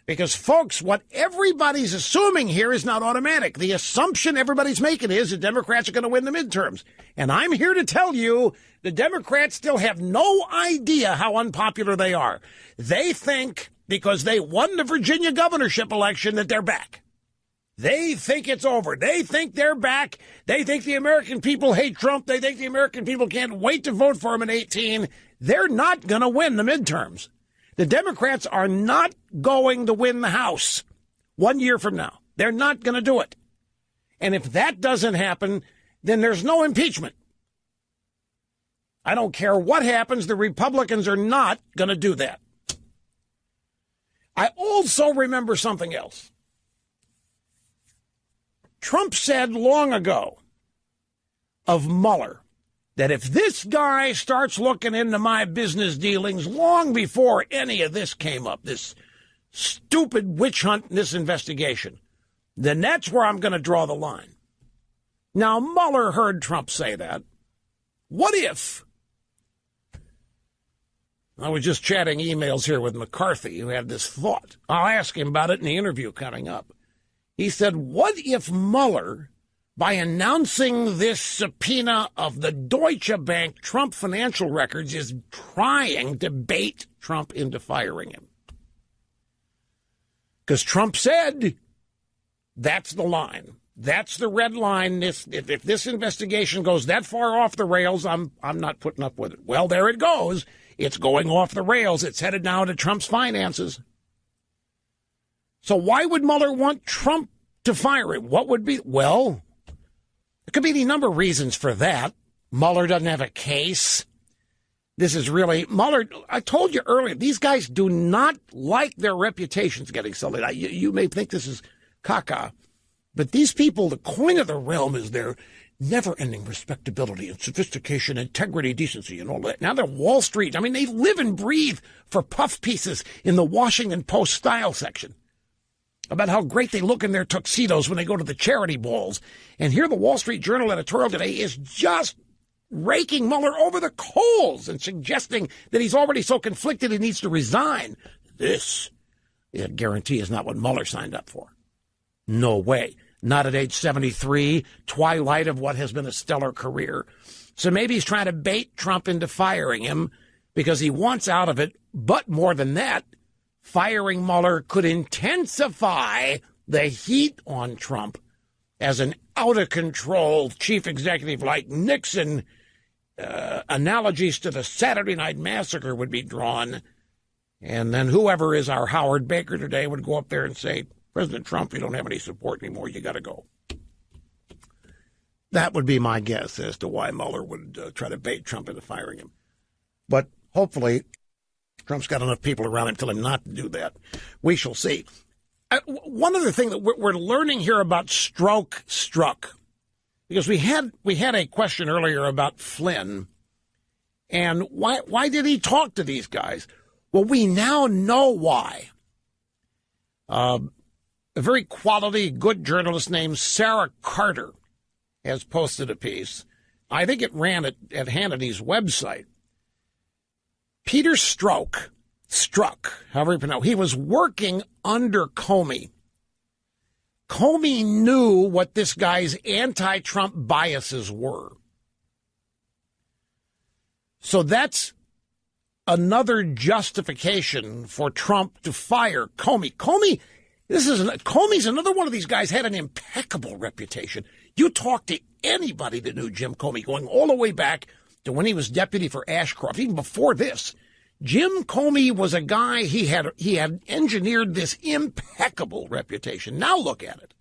Because, folks, what everybody's assuming here is not automatic. The assumption everybody's making is the Democrats are going to win the midterms. And I'm here to tell you the Democrats still have no idea how unpopular they are. They think because they won the Virginia governorship election that they're back. They think it's over. They think they're back. They think the American people hate Trump. They think the American people can't wait to vote for him in 2018. They're not going to win the midterms. The Democrats are not going to win the House 1 year from now. They're not going to do it. And if that doesn't happen, then there's no impeachment. I don't care what happens. The Republicans are not going to do that. I also remember something else. Trump said long ago of Mueller that if this guy starts looking into my business dealings long before any of this came up, this stupid witch hunt in this investigation, then that's where I'm going to draw the line. Now, Mueller heard Trump say that. What if? I was just chatting emails here with McCarthy, who had this thought. I'll ask him about it in the interview coming up. He said, what if Mueller, by announcing this subpoena of the Deutsche Bank Trump financial records, is trying to bait Trump into firing him? Because Trump said that's the line. That's the red line. If this investigation goes that far off the rails, I'm not putting up with it. Well, there it goes. It's going off the rails. It's headed now to Trump's finances. So why would Mueller want Trump to fire him? What would be? Well, there could be any number of reasons for that. Mueller doesn't have a case. This is really Mueller. I told you earlier, these guys do not like their reputations getting sullied. You may think this is caca, but these people, the coin of the realm is their never-ending respectability and sophistication, integrity, decency, and all that. Now they're Wall Street. I mean, they live and breathe for puff pieces in the Washington Post style section about how great they look in their tuxedos when they go to the charity balls. And here the Wall Street Journal editorial today is just raking Mueller over the coals and suggesting that he's already so conflicted he needs to resign. This, I guarantee, is not what Mueller signed up for. No way. Not at age 73, twilight of what has been a stellar career. So maybe he's trying to bait Trump into firing him because he wants out of it. But more than that, firing Mueller could intensify the heat on Trump as an out-of-control chief executive like Nixon. Analogies to the Saturday Night Massacre would be drawn. And then whoever is our Howard Baker today would go up there and say, President Trump, you don't have any support anymore. You got to go. That would be my guess as to why Mueller would try to bait Trump into firing him. But hopefully Trump's got enough people around him to tell him not to do that. We shall see. One other thing that we're learning here about struck, because we had a question earlier about Flynn and why did he talk to these guys? Well, we now know why. A very quality, good journalist named Sarah Carter has posted a piece. I think it ran at Hannity's website. Peter Strzok, however you pronounce it, he was working under Comey. Comey knew what this guy's anti-Trump biases were. So that's another justification for Trump to fire Comey. Comey's another one of these guys had an impeccable reputation. You talk to anybody that knew Jim Comey, going all the way back to when he was deputy for Ashcroft, even before this. Jim Comey was a guy, he had engineered this impeccable reputation. Now look at it.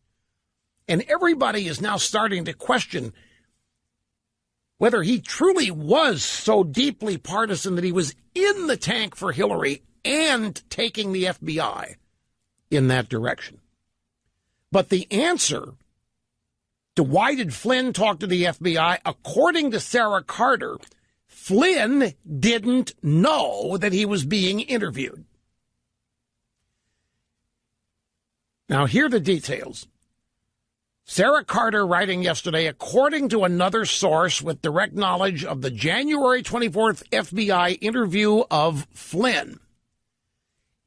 And everybody is now starting to question whether he truly was so deeply partisan that he was in the tank for Hillary and taking the FBI in that direction. But the answer to why did Flynn talk to the FBI, according to Sarah Carter, Flynn didn't know that he was being interviewed. Now, here are the details. Sarah Carter writing yesterday, according to another source with direct knowledge of the January 24th FBI interview of Flynn,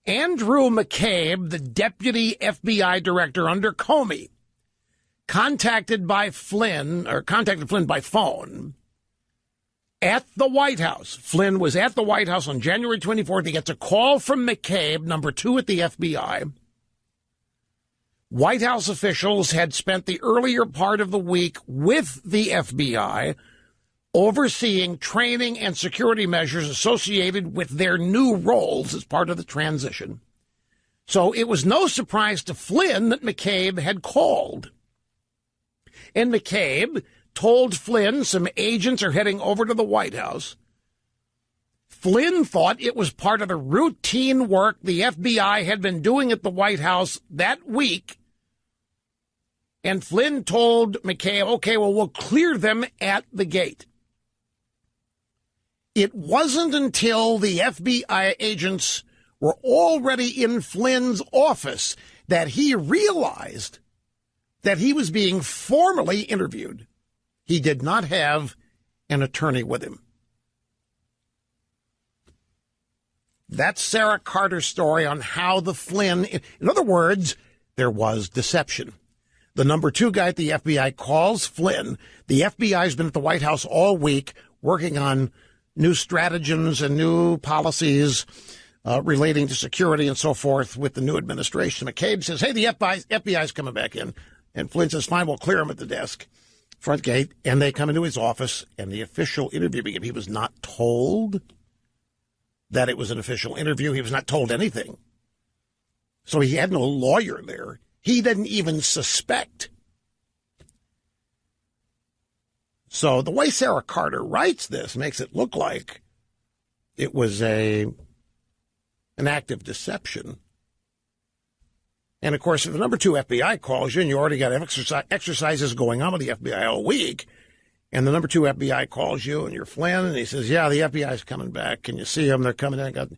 Andrew McCabe, the deputy FBI director under Comey, contacted Flynn by phone at the White House. Flynn was at the White House on January 24th. He gets a call from McCabe, number 2 at the FBI. White House officials had spent the earlier part of the week with the FBI overseeing training and security measures associated with their new roles as part of the transition. So it was no surprise to Flynn that McCabe had called. And McCabe told Flynn some agents are heading over to the White House. Flynn thought it was part of the routine work the FBI had been doing at the White House that week. And Flynn told McCabe, okay, well, we'll clear them at the gate. It wasn't until the FBI agents were already in Flynn's office that he realized that he was being formally interviewed. He did not have an attorney with him. That's Sarah Carter's story on how the Flynn, in other words, there was deception. The number 2 guy at the FBI calls Flynn. The FBI's been at the White House all week working on new stratagems and new policies relating to security and so forth with the new administration. McCabe says, hey, the FBI's coming back in. And Flynn says, fine, we'll clear him at the desk, front gate. And they come into his office, and the official interview begins. He was not told that it was an official interview. He was not told anything. So he had no lawyer there. He didn't even suspect. So the way Sarah Carter writes this makes it look like it was an act of deception. And, of course, if the number 2 FBI calls you and you already got exercises going on with the FBI all week, and the number 2 FBI calls you and you're Flynn, and he says, yeah, the FBI's coming back. Can you see them? They're coming in.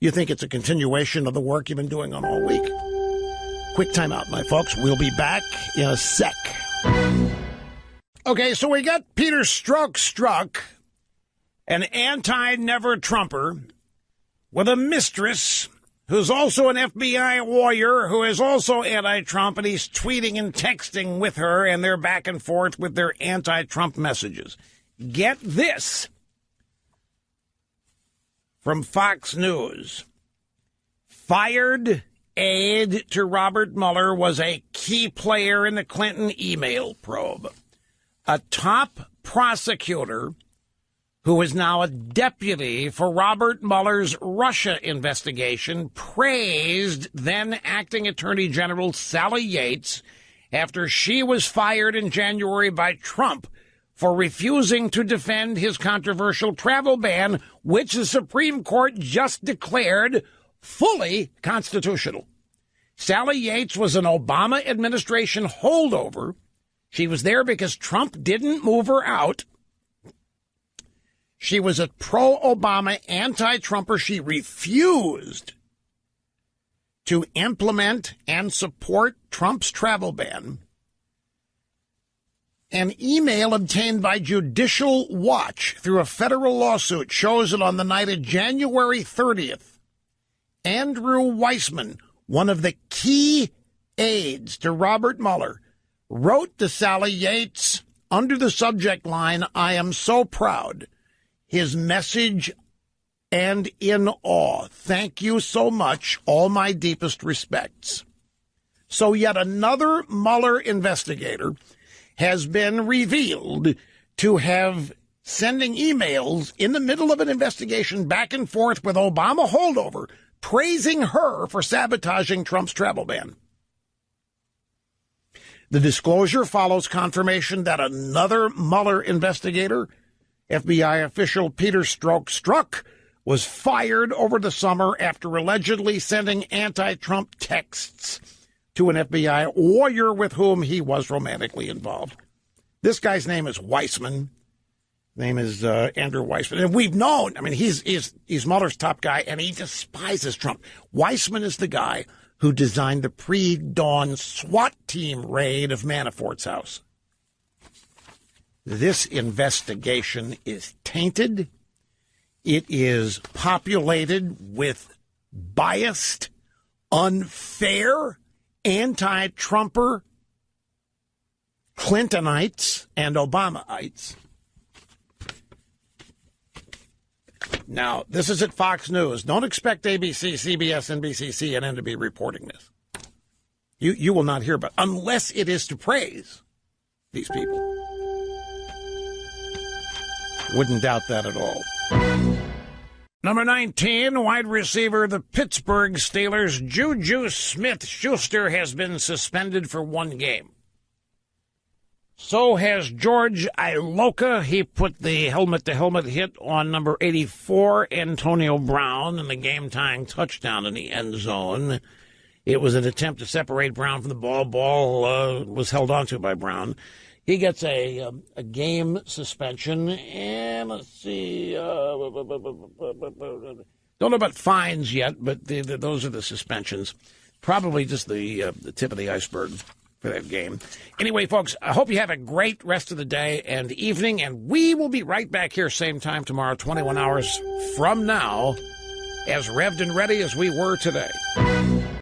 You think it's a continuation of the work you've been doing on all week. Quick timeout, my folks. We'll be back in a sec. Okay, so we got Peter Strzok, an anti-never-Trumper, with a mistress who's also an FBI warrior, who is also anti-Trump, and he's tweeting and texting with her, and they're back and forth with their anti-Trump messages. Get this from Fox News. Fired aide to Robert Mueller was a key player in the Clinton email probe. A top prosecutor who is now a deputy for Robert Mueller's Russia investigation, praised then acting Attorney General Sally Yates after she was fired in January by Trump for refusing to defend his controversial travel ban, which the Supreme Court just declared fully constitutional. Sally Yates was an Obama administration holdover. She was there because Trump didn't move her out. She was a pro-Obama, anti-Trumper. She refused to implement and support Trump's travel ban. An email obtained by Judicial Watch through a federal lawsuit shows that on the night of January 30th, Andrew Weissman, one of the key aides to Robert Mueller, wrote to Sally Yates under the subject line, "I am so proud." His message, and in awe. Thank you so much. All my deepest respects. So yet another Mueller investigator has been revealed to have sending emails in the middle of an investigation back and forth with Obama holdover, praising her for sabotaging Trump's travel ban. The disclosure follows confirmation that another Mueller investigator, FBI official Peter Strzok, was fired over the summer after allegedly sending anti-Trump texts to an FBI warrior with whom he was romantically involved. This guy's name is Weissman. Name is Andrew Weissman. And we've known, I mean, he's Mueller's top guy, and he despises Trump. Weissman is the guy who designed the pre-dawn SWAT team raid of Manafort's house. This investigation is tainted. It is populated with biased, unfair, anti-Trumper Clintonites and Obamaites. Now, this is at Fox News. Don't expect ABC, CBS, NBC, CNN to be reporting this. You will not hear about it, unless it is to praise these people. Wouldn't doubt that at all. Number 19, wide receiver, the Pittsburgh Steelers, Juju Smith-Schuster has been suspended for 1 game. So has George Iloka. He put the helmet-to-helmet hit on number 84, Antonio Brown, in the game-tying touchdown in the end zone. It was an attempt to separate Brown from the ball. Ball was held onto by Brown. He gets a game suspension, and let's see, don't know about fines yet, but those are the suspensions. Probably just the tip of the iceberg for that game. Anyway, folks, I hope you have a great rest of the day and evening, and we will be right back here same time tomorrow, 21 hours from now, as revved and ready as we were today.